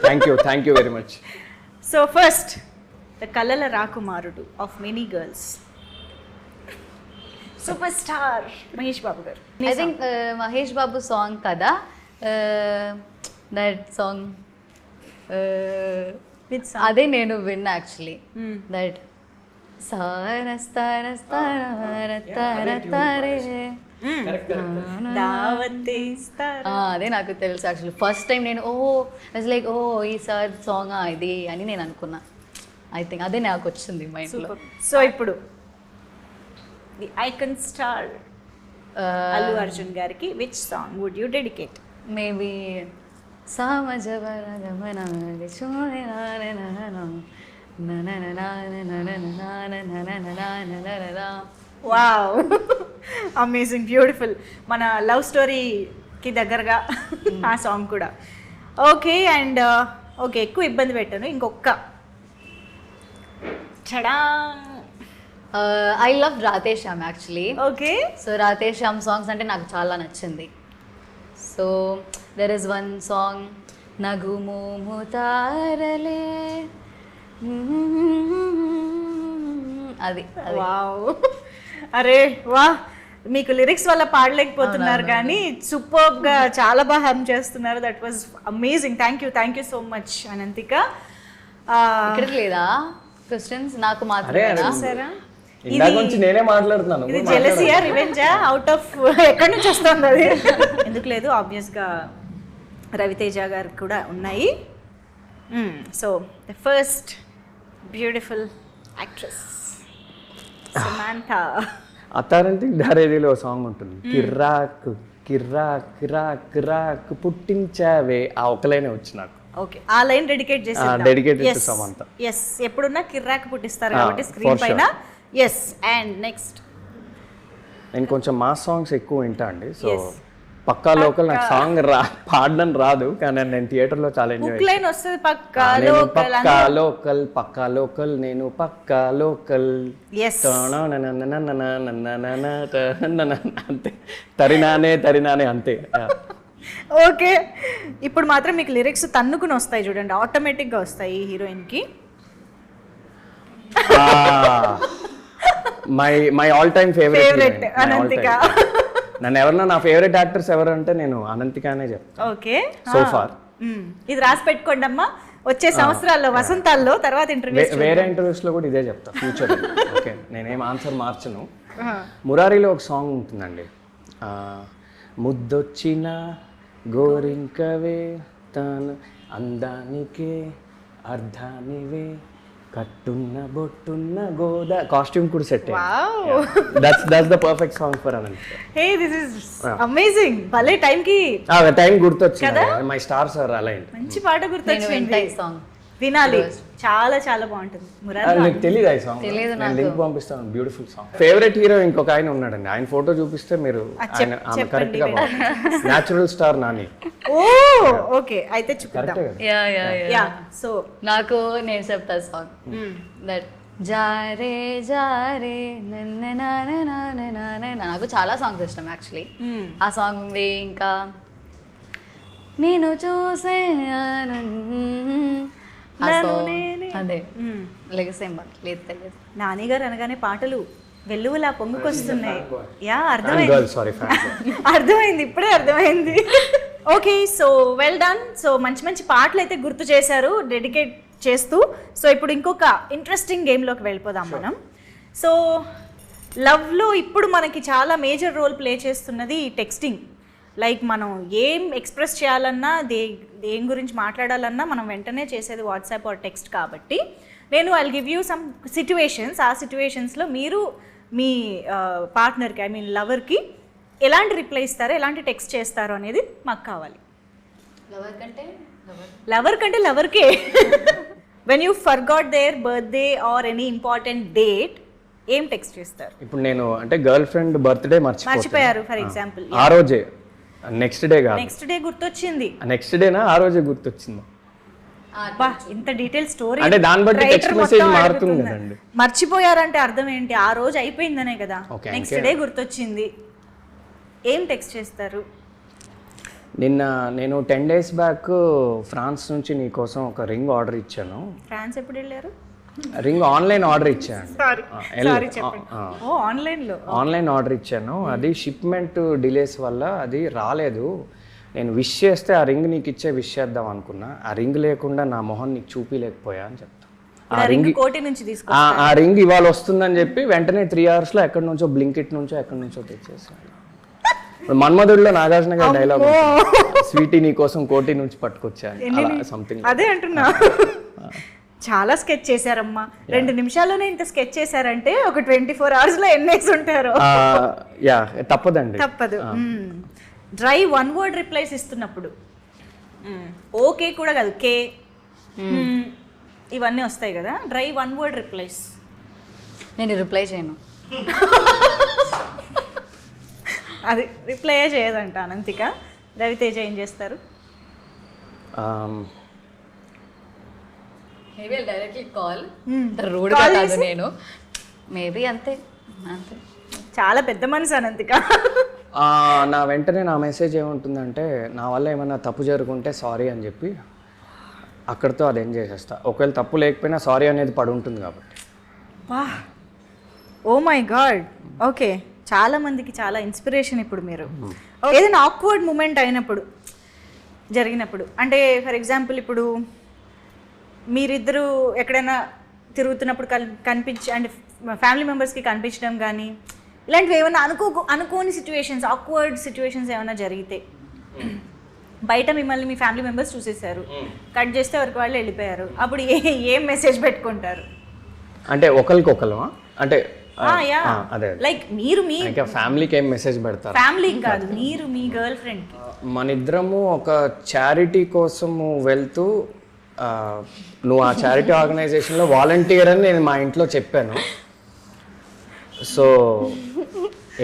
Thank you very much. So first, the కలల రాకుమారుడు of many girls, super star Mahesh Babu garu. I think Mahesh Babu song కదా, that song అదే నేను విన్నా యాక్చువల్లీ. దట్ అదే నాకు తెలుసు యాక్చువల్లీ. ఫస్ట్ టైం నేను లైక్ ఈ సార్ సాంగ్ ఇది అని నేను అనుకున్నా. ఐ థింక్ అదే నాకు వచ్చింది మైండ్లో. సో ఇప్పుడు the icon star Allu Arjun గారికి which song would you dedicate? Maybe wow, amazing, beautiful. మన లవ్ స్టోరీకి దగ్గరగా ఆ సాంగ్ కూడా. ఓకే, అండ్ ఓకే, ఎక్కువ ఇబ్బంది పెట్టాను. ఇంకొక చడా. I love Radhe Shyam actually. Okay. So Radhe Shyam songs అంటే నాకు చాలా నచ్చింది. So there is one song, Nagumomu Thaarale, అది. వావ్, అరే వా, మీకు లిరిక్స్ వల్ల పాడలేకపోతున్నారు కానీ సూపర్గా చాలా బాగా హమ్ చేస్తున్నారు. That was amazing. Thank you so much Ananthika. ఇక్కడికి లేదా క్వశ్చన్స్? నాకు మాత్రం నేనే మాట్లాడుతున్నాను. ఇది జెలసియా, రివెంజా, అవుట్ ఆఫ్ ఎక్కడి నుంచి వస్తుంది అది? ఎందుకు లేదు, ఆబ్వియస్గా రవితేజ గారు కూడా ఉన్నాయి. So the first beautiful actress Samantha. అత్తారింటికి దారేదిలో సాంగ్ ఉంటుంది, కిర్రాక్ కిర్రాక్ కిరాక్ కిరాక్ పుట్టించావే, ఆ ఒక్కలైనే వచ్చి నాకు. ఓకే, ఆ లైన్ డెడికేట్ చేసి డెడికేటెడ్ టు సమంత. ఎస్, ఎప్పుడున్నా కిర్రాక్ పుట్టిస్తారు కాబట్టి స్క్రీన్ పైన. ఎస్, అండ్ నెక్స్ట్ నేను కొంచెం మాస్ సాంగ్స్ ఎక్కువ వింటా అండి. సో పక్కా లోకల్ నాకు సాంగ్ పాడడం రాదు, కానీ నేను థియేటర్లో చాలా ఎంజాయ్ హుక్ లైన్ వస్తుంది పక్కా నేను లోకల్ పక్కా లోకల్ నేను పక్కా లోకల్ yes అంతే, తరినానే అంతే. ఓకే, ఇప్పుడు మాత్రం మీకు లిరిక్స్ తన్నుకుని వస్తాయి చూడండి, ఆటోమేటిక్గా వస్తాయి ఈ హీరోయిన్కి. My all time favourite Ananthika. నన్ను ఎవరన్నా నా ఫేవరెట్ యాక్టర్స్ ఎవరంటే నేను అనంతికానే చెప్తాను. ఓకే, సో ఫార్ ఇది రాసి పెట్టుకోండి అమ్మా, వచ్చే సంవత్సరాల్లో వసంతాల్లో తర్వాత ఇంటర్వ్యూ వేరే ఇంటర్వ్యూస్ లో కూడా ఇదే చెప్తా ఫ్యూచర్. ఓకే, నేనేం ఆన్సర్ మార్చను. మురారిలో ఒక సాంగ్ ఉంటుందండి, ముద్దొచ్చిన గోరింకవే తాను అందానికే అర్ధానివే కట్టున్న బొట్టున్న గోదా, కాస్ట్యూమ్ కూడా set. That's the perfect song for Ananthika. Hey this is amazing, భలే టైంకి టైం గుర్తొచ్చింది, మై స్టార్స్ ఆర్ అలైన్డ్. మంచి పాట నేను గుర్తొచ్చింది, వింటా ఈ సాంగ్. వినాలి, చాలా చాలా బాగుంటుంది. మురారి మీకు తెలియదు ఈ సాంగ్? తెలీదు నేను లింక్ పంపిస్తాను, బ్యూటిఫుల్ సాంగ్. ఫేవరెట్ హీరో ఇంకొక ఆయన ఉన్నాడండి, ఆయన ఫోటో చూపిస్తే మీరు ఆమె కరెక్ట్ గా న్యాచురల్ స్టార్ నాని. ఓ ఓకే, అయితే చూపిద్దాం. కరెక్టే కదా? Yeah yeah yeah yeah so నాకు నేను చెప్తా సాంగ్ దట్ జారే జారే నాకు చాలా సాంగ్స్ ఇష్టం యాక్చువల్లీ. ఆ సాంగ్ ఉంది, ఇంకా నేను చూసే అదే లెగసేం లేదు తెలియదు. నాని గారు అనగానే పాటలు వెల్లువలా పొంగుకొస్తున్నాయి. యా అర్థమైంది, ఇప్పుడే అర్థమైంది. Okay, so well done. So మంచి మంచి పాటలు అయితే గుర్తు చేశారు డెడికేట్ చేస్తూ. సో ఇప్పుడు ఇంకొక ఇంట్రెస్టింగ్ గేమ్లోకి వెళ్ళిపోదాం మనం. సో లవ్లో ఇప్పుడు మనకి చాలా మేజర్ రోల్ ప్లే చేస్తున్నది టెక్స్టింగ్. లైక్ మనం ఏం ఎక్స్ప్రెస్ చేయాలన్నా, దేని గురించి మాట్లాడాలన్నా మనం వెంటనే చేసేది వాట్సాప్ ఆర్ టెక్స్ట్. కాబట్టి నేను I give you some situations, ఆ సిచ్యువేషన్స్లో మీరు మీ పార్ట్నర్కి, ఐ మీన్ లవర్కి ఎలాంటి రిప్లై ఇస్తారో, ఎలాంటి టెక్స్ట్ చేస్తారో అనేది మాకు కావాలి. లవర్ కంటే లవర్కే. When you forgot there birthday or any important date, ఏం టెక్స్ట్ చేస్తారు? ఇప్పుడు నేను అంటే గర్ల్ ఫ్రెండ్ బర్త్డే మర్చిపోయారు ఫర్ ఎగ్జాంపుల్, ఆ రోజే, నెక్స్ట్ డే కాదు, నెక్స్ట్ డే గుర్తొచ్చింది. నెక్స్ట్ డేనా ఆ రోజే గుర్తొచ్చింది. బా, ఇంత డీటెయిల్ స్టోరీ. అంటే దాన్ని బట్టి టెక్స్ట్ మెసేజ్ మారుతుంది కదండి. మర్చిపోయారంటే అర్థం ఏంటి? ఆ రోజు అయిపోయిందనే కదా. Okay, నెక్స్ట్ డే గుర్తొచ్చింది, ఏం టెక్స్ట్ చేస్తారు? నిన్న నేను 10 days బ్యాక్ ఫ్రాన్స్ నుంచి నీ కోసం ఒక రింగ్ ఆర్డర్ ఇచ్చాను. ఫ్రాన్స్ ఎప్పుడు వెళ్ళారు? రింగ్ ఆన్లైన్ ఆర్డర్ ఇచ్చాను. ఆన్లైన్ ఆర్డర్ ఇచ్చాను, అది షిప్మెంట్ డిలేస్ వల్ల అది రాలేదు. నేను విష్ చేస్తే ఆ రింగ్ నీకు ఇచ్చే విష్ చేద్దాం అనుకున్నా, ఆ రింగ్ లేకుండా నా మొహం నీకు చూపిలేకపోయా అని చెప్తా. ఆ రింగ్ కోటి నుంచి తీసుకో, ఆ రింగ్ ఇవాళ వస్తుందని చెప్పి వెంటనే 3 hours లో ఎక్కడి నుంచో బ్లింకిట్ నుంచో ఎక్కడి నుంచో తెచ్చేసాను. మన్మధుడిలో నాగార్జున గారి డైలాగ్, స్వీటీ నీ కోసం కోటి నుంచి పట్టుకొచ్చాను, సంథింగ్ అదే అంటున్నా. చాలా స్కెచ్ చేశారమ్మా, 2 నిమిషాల్లోనే ఇంత స్కెచ్ చేశారంటే ఒక 24 hours లో ఎన్నేసి ఉంటారు. యా తప్పదండి, తప్పదు. డ్రై 1 word రిప్లైస్ ఇస్తున్నప్పుడు, ఓకే కూడా కాదు, కే ఇవన్నీ వస్తాయి కదా, డ్రై 1 word రిప్లైస్. నేను రిప్లై చేయను, అది రిప్లైయే చేయదంట అనంతిక. రవితేజ ఏం చేస్తారు? మేబీ డైరెక్ట్లీ కాల్, రూడ్గా కాదు నేను, మేబీ అంతే అంతే. చాలా పెద్ద మనసు అనంతిక. నా వెంటనే నా మెసేజ్ ఏముంటుందంటే, నా వల్ల ఏమైనా తప్పు జరుగుంటే సారీ అని చెప్పి అక్కడితో అది ఎండ్ చేసేస్తా. ఒకవేళ తప్పు లేకపోయినా సారీ అనేది పడి ఉంటుంది కాబట్టి. వా, ఓ మై గాడ్. ఓకే, చాలా మందికి చాలా ఇన్స్పిరేషన్ ఇప్పుడు మీరు. ఏదైనా ఆక్వర్డ్ మూమెంట్ అయినప్పుడు, జరిగినప్పుడు, అంటే ఫర్ ఎగ్జాంపుల్ ఇప్పుడు మీరిద్దరూ ఎక్కడైనా తిరుగుతున్నప్పుడు కనిపించి, అంటే ఫ్యామిలీ మెంబర్స్కి కనిపించడం కానీ, ఇలాంటివి ఏమైనా అనుకోని సిచ్యువేషన్స్, ఆక్వర్డ్ సిచ్యువేషన్స్ ఏమైనా జరిగితే, బయట మిమ్మల్ని మీ ఫ్యామిలీ మెంబర్స్ చూసేసారు, కట్ చేస్తే ఎవరికి వాళ్ళు వెళ్ళిపోయారు, అప్పుడు ఏం మెసేజ్ పెట్టుకుంటారు? అంటే ఒకరికొకరు అంటే అదే లైక్ మీరు మీ ఫ్యామిలీకి ఏం మెసేజ్ పెడతారు? ఫ్యామిలీకి కాదు, మీరు మీ గర్ల్ ఫ్రెండ్. మన ఇద్దరము ఒక చారిటీ కోసము వెళ్తూ, నువ్వు ఆ చారిటీ ఆర్గనైజేషన్లో వాలంటీర్ అని నేను మా ఇంట్లో చెప్పాను. సో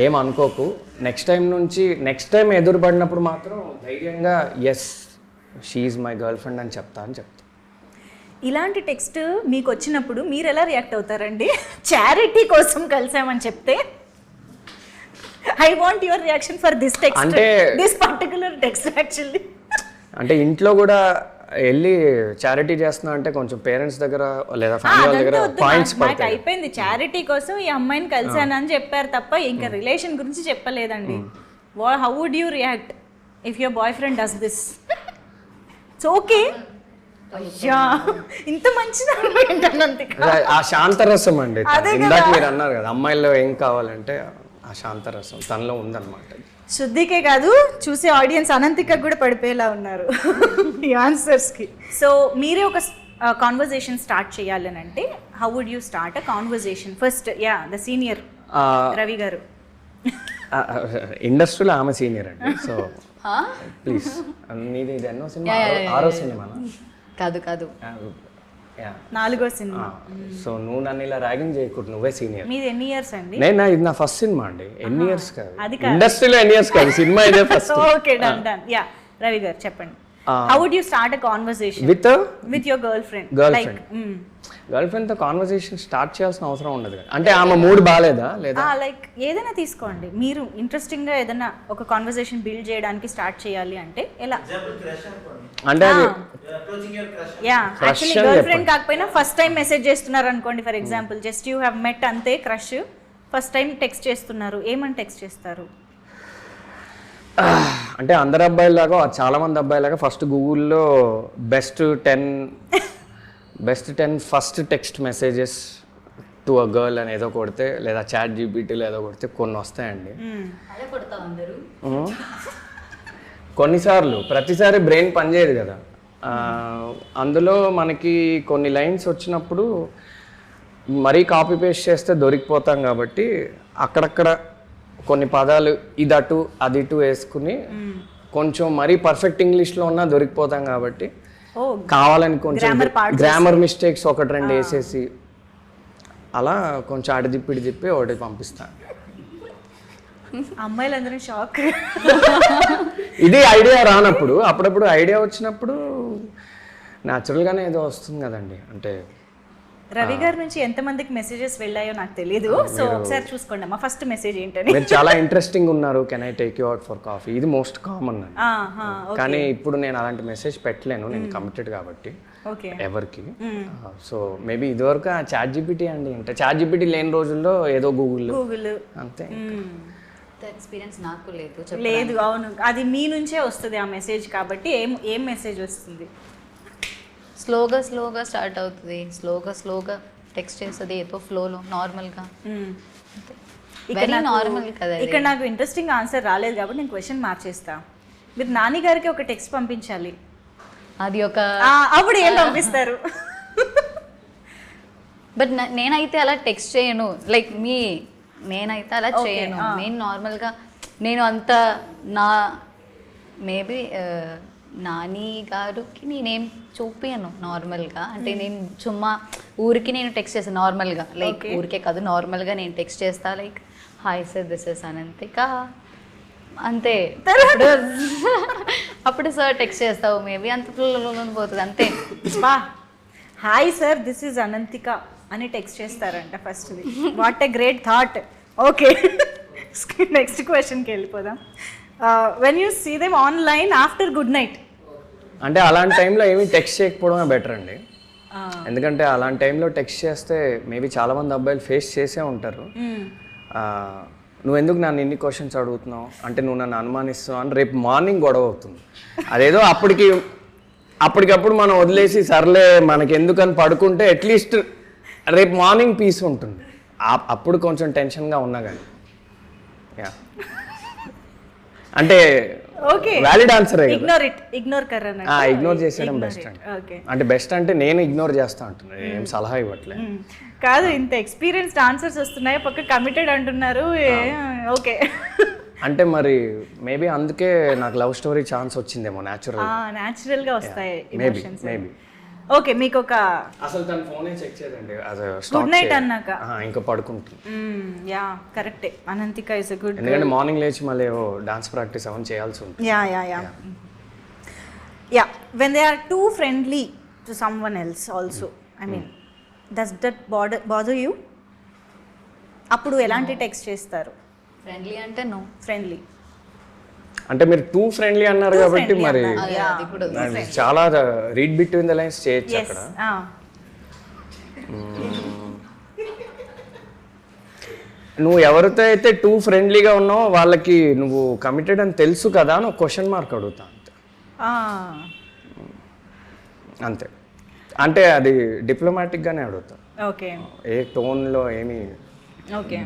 ఏం అనుకోకు, నెక్స్ట్ టైం ఎదురుపడినప్పుడు మాత్రం ధైర్యంగా yes she's my girlfriend అని చెప్తా. ఇలాంటి టెక్స్ట్ మీకు వచ్చినప్పుడు మీరు ఎలా రియాక్ట్ అవుతారండి? చారిటీ కోసం కలిసామని చెప్తే I want your reaction for this text, అంటే దిస్ పర్టికులర్ టెక్స్ట్ యాక్చువల్లీ. అంటే ఇంట్లో కూడా వెళ్ళి చారిటీ చేస్తున్నా అంటే కొంచెం పేరెంట్స్ దగ్గర లేదా ఫ్యామిలీ వాళ్ళ దగ్గర పాయింట్స్ పడతాయి. అయిపోయింది, చారిటీ కోసం ఈ అమ్మాయిని కలిసానని చెప్పారు తప్ప ఇంకా రిలేషన్ గురించి చెప్పలేదండి. How would you react if your boyfriend does this? It's okay. అయ్యా ఇంత మంచిది ఏంటన్నంత ఆ శాంతరసం అండి, ఇందాక మీరు అన్నారు కదా అమ్మాయిల్లో ఏం కావాలంటే ఆ శాంతరసం తనలో ఉందన్నమాట. శుద్ధికే కాదు, చూసే ఆడియన్స్ అనంతిక కూడా పడిపోయేలా ఉన్నారు ఈ ఆన్సర్స్కి. సో మీరే ఒక కాన్వర్జేషన్ స్టార్ట్ చేయాలి అని అంటే how would you start a conversation? First the senior Ravi garu. ఇండస్ట్రీలో ఆమె సీనియర్ అండి. సో ప్లీజ్, నీది ఇది ఎన్నో సినిమా? 6వ సినిమానా? కాదు 4వ సినిమా. సో నువ్వు నన్ను ఇలా ర్యాగింగ్ చేయకూడదు, నువ్వే సీనియర్. మీది ఎన్ని ఇయర్స్ అండి? ఇది నా ఫస్ట్ సినిమా అండి. ఎన్ని ఇయర్స్ కాదు, ఇండస్ట్రీలో ఎన్ని ఇయర్స్ కాదు, సినిమా ఇదే first. Okay done. Ravi garu చెప్పండి, how would you start a conversation with your girlfriend? Girlfriend తో కాన్వర్సేషన్ స్టార్ట్ చేయాల్సిన అవసరం ఉండదు కదా. అంటే ఆమె మూడ్ బాగాలేదా లేదా? లైక్ ఏదైనా తీసుకోండి, మీరు ఇంట్రెస్టింగ్ గా ఏదైనా ఒక కాన్వర్సేషన్ బిల్డ్ చేయడానికి స్టార్ట్ చేయాలి అంటే ఎలా? అంటే యాక్చువల్లీ గర్ల్ ఫ్రెండ్ కాకపోయినా ఫస్ట్ టైం మెసేజ్ చేస్తున్నారు అనుకోండి, for example just you have met అంతే, క్రష్, ఫస్ట్ టైం టెక్స్ట్ చేస్తున్నారు, ఏమని టెక్స్ట్ చేస్తారు? అంటే అందరు అబ్బాయిలాగా చాలా మంది అబ్బాయిలాగా ఫస్ట్ గూగుల్లో best 10 first text messages to a girl అని ఏదో కొడితే, లేదా చాట్ జీపీటీలో ఏదో కొడితే కొన్ని వస్తాయండి. కొన్నిసార్లు ప్రతిసారి బ్రెయిన్ పనిచేయదు కదా. అందులో మనకి కొన్ని లైన్స్ వచ్చినప్పుడు మరీ కాపీ పేస్ట్ చేస్తే దొరికిపోతాం కాబట్టి అక్కడక్కడ కొన్ని పదాలు ఇదటు అది ఇటు వేసుకుని కొంచెం మరీ పర్ఫెక్ట్ ఇంగ్లీష్లో ఉన్నా దొరికిపోతాం కాబట్టి కావాలని కొంచెం గ్రామర్ మిస్టేక్స్ 1-2 వేసేసి అలా కొంచెం అడి తిప్పి ఒకటి పంపిస్తాను. అమ్మాయిలందరూ షాక్. ఇది ఐడియా రానప్పుడు, అప్పుడప్పుడు ఐడియా వచ్చినప్పుడు న్యాచురల్గానే ఏదో వస్తుంది కదండి. అంటే రవి గారి నుంచి ఎంతమందికి మెసేజెస్ వెళ్ళాయో నాకు తెలియదు. సో ఒకసారి చూసుకోండి మా ఫస్ట్ మెసేజ్ ఏంటని. మీరు చాలా ఇంట్రెస్టింగ్ ఉన్నారు, can I take you out for coffee? ఇది మోస్ట్ కామన్ అండి. కానీ ఇప్పుడు నేను అలాంటి మెసేజ్ పెట్టలేను, నేను కమిటెడ్ కాబట్టి ఎవరికి. సో మేబీ ఇదివరకు ఆ చాట్ జీపీటీ అండి, అంటే చాట్ జీపీటీ లేని రోజుల్లో ఏదో గూగుల్ అంతే. ఎక్స్పీరియన్స్ నాకు లేదు. అవును, అది మీ నుంచే వస్తుంది ఆ మెసేజ్ కాబట్టి. ఏం మెసేజ్ వస్తుంది? స్లోగా స్టార్ట్ అవుతుంది, స్లోగా టెక్స్ట్ చేస్తుంది ఏదో ఫ్లోలో నార్మల్గా. నార్మల్ కదా. ఇక్కడ నాకు ఇంట్రెస్టింగ్ ఆన్సర్ రాలేదు కాబట్టి నేను క్వశ్చన్ మార్చేస్తా. మీరు నాని గారికి ఒక టెక్స్ట్ పంపించాలి, అది ఒక అప్పుడు ఏం పంపిస్తారు? బట్ నేనైతే అలా టెక్స్ట్ చేయను, లైక్ నేనైతే అలా చేయను. నేను నార్మల్గా నేను అంత మేబీ నాని గారికి నేనేం చూపియను నార్మల్గా. అంటే నేను చుమ్మా ఊరికి నేను టెక్స్ట్ చేస్తాను నార్మల్గా, లైక్ ఊరికే కాదు నార్మల్గా నేను టెక్స్ట్ చేస్తా, like hi sir this is Ananthika అంతే. అప్పుడు సార్ టెక్స్ట్ చేస్తావు మేబీ అంత పోతుంది అంతే. Hi sir this is Ananthika అని టెక్స్ట్ చేస్తారంట first. What a great thought. Okay, next క్వశ్చన్కి వెళ్ళిపోదాం. When you see them online after good night, అంటే అలాంటి టైంలో ఏమీ టెక్స్ట్ చేయకపోవడమే బెటర్ అండి. ఎందుకంటే అలాంటి టైంలో టెక్స్ట్ చేస్తే మేబీ చాలామంది అబ్బాయిలు ఫేస్ చేసే ఉంటారు. నువ్వు ఎందుకు నన్ను ఇన్ని క్వశ్చన్స్ అడుగుతున్నావు, అంటే నువ్వు నన్ను అనుమానిస్తున్నావు అని రేపు మార్నింగ్ గొడవ అవుతుంది. అదేదో అప్పటికప్పుడు మనం వదిలేసి సర్లే మనకి ఎందుకని పడుకుంటే అట్లీస్ట్ రేపు మార్నింగ్ పీస్ ఉంటుంది. అప్పుడు కొంచెం టెన్షన్గా ఉన్నా కానీ అంటే వ్యాలిడ్ ఆన్సర్ ఇగ్నోర్ చేసేయడం బెస్ట్ అండి. అంటే బెస్ట్ అంటే నేను ఇగ్నోర్ చేస్తా అంటున్నాను, ఏం సలహా ఇవ్వట్లేదు కాదు. ఇంత ఎక్స్పీరియన్స్డ్ ఆన్సర్స్ వస్తున్నాయి, పక్క కమిటెడ్ అంటున్నారు. ఓకే, అంటే మరి మేబీ అందుకే నాకు లవ్ స్టోరీ ఛాన్స్ వచ్చిందేమో. న్యాచురల్గా వస్తాయి. మేబీ ఓకే, మీకు ఒక అసలు తన ఫోనే చెక్ చేయదండి గుడ్ నైట్ అన్నాక. ఇంకా పడుకుంటుంది. యా కరెక్టే, అనంతిక ఇస్ ఎ గుడ్. ఎందుకంటే మార్నింగ్ లేచి మళ్ళీ డాన్స్ ప్రాక్టీస్ అవన్నీ చేయాల్సి ఉంటుంది. Yeah when they are too friendly to someone else also, I mean does that bother you? అప్పుడు ఎలాంటి టెక్స్ట్ చేస్తారు? ఫ్రెండ్లీ అంటే నో. ఫ్రెండ్లీ అంటే మీరు టూ ఫ్రెండ్లీ అన్నారు కాబట్టి మరి అది కూడా చాలా రీడ్ బిట్వీన్ ద లైన్స్ చేయొచ్చు అక్కడ. నువ్వు ఎవరితో అయితే టూ ఫ్రెండ్లీగా ఉన్నావో వాళ్ళకి నువ్వు కమిటెడ్ అని తెలుసు కదా అని ఒక క్వశ్చన్ మార్క్ అడుగుతా అంతే. అంతే, అంటే అది డిప్లొమాటిక్గానే అడుగుతా. ఓకే, ఏ టోన్లో ఏమి. ఓకే,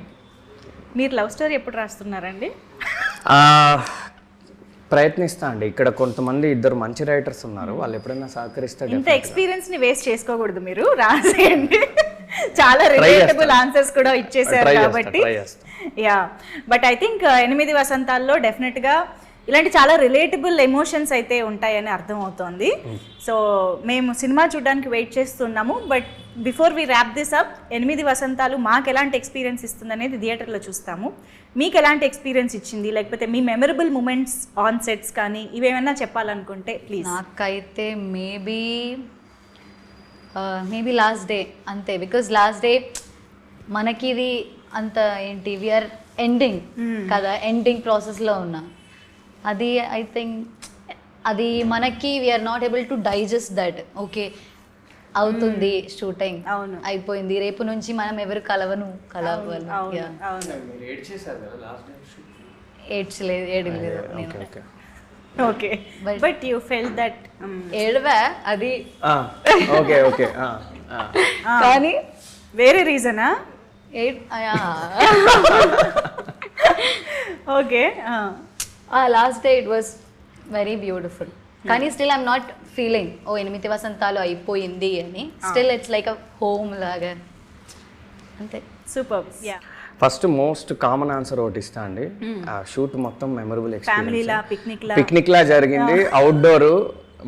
మీరు లవ్ స్టోరీ ఎప్పుడు రాస్తున్నారండి? ప్రయత్నిస్తా అండి. ఇక్కడ కొంతమంది ఇద్దరు మంచి రైటర్స్ ఉన్నారు, వాళ్ళు ఎప్పుడైనా సహకరిస్తే. ఇంత ఎక్స్పీరియన్స్ ని వేస్ట్ చేసుకోకూడదు, మీరు రాసేయండి. చాలా రిలేటబుల్ ఆన్సర్స్ కూడా ఇచ్చేసారు కాబట్టి. యా, బట్ ఐ థింక్ 8 వసంతాల్లో డెఫినెట్ గా ఇలాంటి చాలా రిలేటబుల్ ఎమోషన్స్ అయితే ఉంటాయని అర్థమవుతోంది. సో మేము సినిమా చూడడానికి వెయిట్ చేస్తున్నాము. But before we wrap this up, 8 Vasanthalu మాకు ఎలాంటి ఎక్స్పీరియన్స్ ఇస్తుంది అనేది థియేటర్లో చూస్తాము. మీకు ఎలాంటి ఎక్స్పీరియన్స్ ఇచ్చింది, లేకపోతే మీ మెమరబుల్ మూమెంట్స్ ఆన్ సెట్స్ కానీ ఇవేమైనా చెప్పాలనుకుంటే ప్లీజ్. నాకైతే మేబీ లాస్ట్ డే అంతే. బికాజ్ లాస్ట్ డే మనకి ఇది అంత ఏంటి, వీఆర్ ఎండింగ్ కదా, ఎండింగ్ ప్రాసెస్లో ఉన్నా. అది ఐ థింక్ అది మనకి we're not able to digest that. Okay అవుతుంది షూటింగ్, అవును అయిపోయింది, రేపు నుంచి మనం ఎవరు కలవాలి. ఏడ్చలేదు నేను. Okay, but you felt that ఏడవా అది. ఓకే ఓకే, కానీ వేరే రీజనా? Okay, last day it was very beautiful. కానీ స్టిల్ ఐఎమ్ నాట్ ఫీలింగ్ 8 వసంతాలు అయిపోయింది అని. Still it's like a home లాగా అంతే. Super. Yeah, first most common answer ఒకటి ఇస్తా అండి. ఆ షూట్ మొత్తం మెమరబుల్ ఎక్స్పీరియన్స్, పిక్నిక్ లా జరిగింది. అవుట్డోర్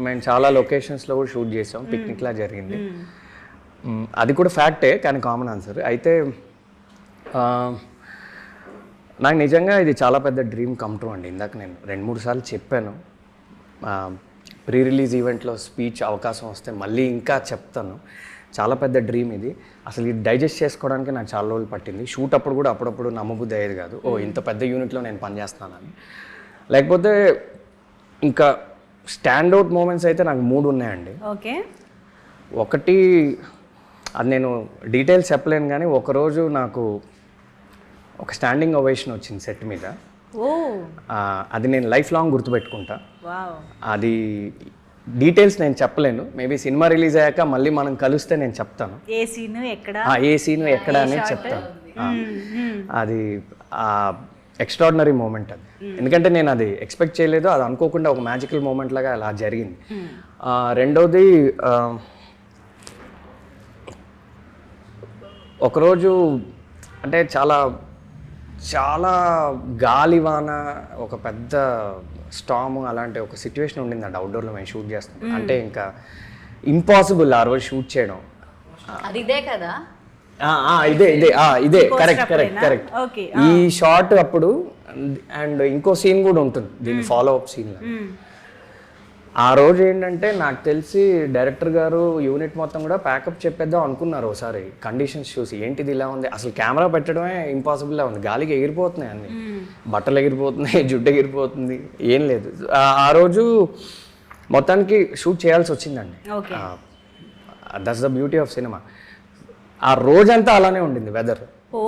మేము చాలా లొకేషన్స్లో కూడా షూట్ చేసాం, పిక్నిక్ లా జరిగింది. అది కూడా ఫ్యాక్టే, కానీ కామన్ ఆన్సర్. అయితే నాకు నిజంగా ఇది చాలా పెద్ద డ్రీమ్ కమ్ ట్రూ అండి. ఇందాక నేను 2-3 సార్లు చెప్పాను. ప్రీ రిలీజ్ ఈవెంట్లో స్పీచ్ అవకాశం వస్తే మళ్ళీ ఇంకా చెప్తాను. చాలా పెద్ద డ్రీమ్ ఇది. అసలు ఇది డైజెస్ట్ చేసుకోవడానికి నాకు చాలా రోజులు పట్టింది. షూట్ అప్పుడు కూడా అప్పుడప్పుడు నమ్మబుద్ధి అయ్యేది కాదు, ఇంత పెద్ద యూనిట్లో నేను పనిచేస్తానని. లేకపోతే ఇంకా స్టాండ్అవుట్ మూమెంట్స్ అయితే నాకు 3 ఉన్నాయండి. ఓకే, ఒకటి అది నేను డీటెయిల్స్ చెప్పలేను, కానీ ఒకరోజు నాకు ఒక స్టాండింగ్ ఓవేషన్ వచ్చింది సెట్ మీద. అది నేను లైఫ్ లాంగ్ గుర్తుపెట్టుకుంటా. అది డీటెయిల్స్ నేను చెప్పలేను, మేబీ సినిమా రిలీజ్ అయ్యాక మళ్ళీ మనం కలిస్తే నేను చెప్తాను ఏ సీను ఎక్కడ అనేది చెప్తాను. అది ఎక్స్ట్రాడినరీ మూమెంట్ అది. ఎందుకంటే నేను అది ఎక్స్పెక్ట్ చేయలేదు, అది అనుకోకుండా ఒక మ్యాజికల్ మూమెంట్ లాగా అలా జరిగింది. రెండోది, ఒకరోజు అంటే చాలా చాలా గాలివాన, ఒక పెద్ద స్టామ్ అలాంటి ఒక సిచ్యువేషన్ ఉండిందండి అవుట్డోర్లో మేము షూట్ చేస్తాం. అంటే ఇంకా ఇంపాసిబుల్ ఆ రోజు షూట్ చేయడం. ఇదే కదా, ఇదే కరెక్ట్. ఈ షాట్ అప్పుడు అండ్ ఇంకో సీన్ కూడా ఉంటుంది దీని ఫాలో అప్ సీన్. ఆ రోజు ఏంటంటే నాకు తెలిసి డైరెక్టర్ గారు యూనిట్ మొత్తం కూడా ప్యాకప్ చెప్పేద్దాం అనుకున్నారు ఒకసారి, కండిషన్స్ చూసి. ఏంటిది ఇలా ఉంది, అసలు కెమెరా పెట్టడమే ఇంపాసిబుల్లా ఉంది, గాలికి ఎగిరిపోతున్నాయి అన్ని, బట్టలు ఎగిరిపోతున్నాయి, జుట్టు ఎగిరిపోతుంది, ఏం లేదు. ఆ రోజు మొత్తానికి షూట్ చేయాల్సి వచ్చిందండి. That's the beauty of cinema. ఆ రోజంతా అలానే ఉండింది వెదర్.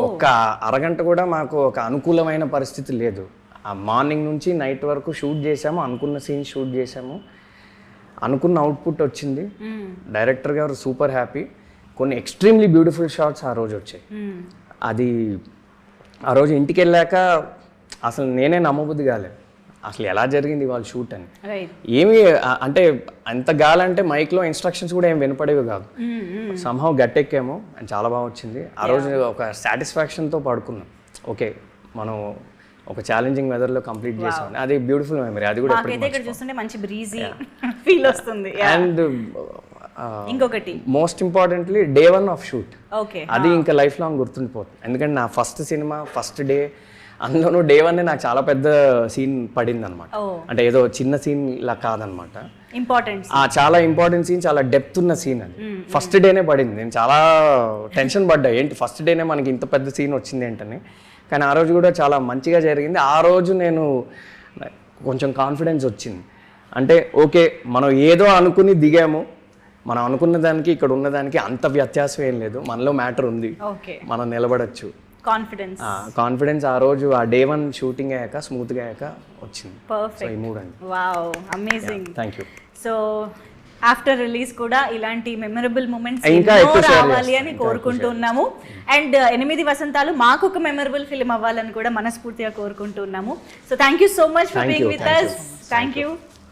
ఒక్క అరగంట కూడా మాకు ఒక అనుకూలమైన పరిస్థితి లేదు. ఆ మార్నింగ్ నుంచి నైట్ వరకు షూట్ చేసాము, అనుకున్న సీన్ షూట్ చేసాము, అనుకున్న అవుట్పుట్ వచ్చింది. డైరెక్టర్ గారు సూపర్ హ్యాపీ. కొన్ని ఎక్స్ట్రీమ్లీ బ్యూటిఫుల్ షాట్స్ ఆ రోజు వచ్చాయి. అది ఆ రోజు ఇంటికి వెళ్ళాక అసలు నేనే నమ్మబుద్ధి కాలేదు, అసలు ఎలా జరిగింది వాళ్ళ షూట్ అని. ఏమి అంటే అంత గాలంటే మైక్లో ఇన్స్ట్రక్షన్స్ కూడా ఏం వినపడేవి కాదు. సంహౌ గట్టెక్కాము అండ్ చాలా బాగా వచ్చింది. ఆ రోజు ఒక సాటిస్ఫాక్షన్తో పడుకున్నాం, ఓకే మనం ఒక ఛాలెంజింగ్ వెదర్లో కంప్లీట్ చేసాం. అది బ్యూటిఫుల్ మెమరీ. అది కూడా చూస్తుంటే మంచి బ్రీజీ ఫీల్ వస్తుంది. అండ్ ఇంకొకటి most importantly day 1 of shoot, okay అది ఇంకా లైఫ్ లాంగ్ గుర్తుండిపోతుంది. ఎందుకంటే నా ఫస్ట్ సినిమా ఫస్ట్ డే, అందులోనూ డే 1 నాకు చాలా పెద్ద సీన్ పడింది అనమాట. అంటే ఏదో చిన్న సీన్ ఇలా కాదనమాట, ఇంపార్టెంట్ చాలా ఇంపార్టెంట్ సీన్, చాలా డెప్త్ ఉన్న సీన్ అది. ఫస్ట్ డేనే పడింది. నేను చాలా టెన్షన్ పడ్డా, ఏంటి ఫస్ట్ డేనే మనకి ఇంత పెద్ద సీన్ వచ్చింది ఏంటని. కానీ ఆ రోజు కూడా చాలా మంచిగా జరిగింది. ఆ రోజు నేను కొంచెం కాన్ఫిడెన్స్ వచ్చింది. అంటే ఓకే, మనం ఏదో అనుకుని దిగాము, మనం అనుకున్న దానికి ఇక్కడ ఉన్నదానికి అంత వ్యత్యాసం ఏం లేదు, మనలో మ్యాటర్ ఉంది, ఓకే మనం నిలబడచ్చు. కాన్ఫిడెన్స్ ఆ రోజు ఆ డే 1 షూటింగ్ అయ్యాక స్మూత్గా అయ్యాక వచ్చింది. సో ఈ మూడు అండి. Wow, amazing. Thank you. So after release కూడా ఇలాంటి మెమరబుల్ మూమెంట్స్ ఇంకా ఎక్కువ రావాలి అని కోరుకుంటున్నాము. అండ్ 8 వసంతాలు మాకు ఒక మెమరబుల్ ఫిల్మ్ అవ్వాలని కూడా మనస్ఫూర్తిగా కోరుకుంటున్నాము. So thank you so much for being with us. Thank you.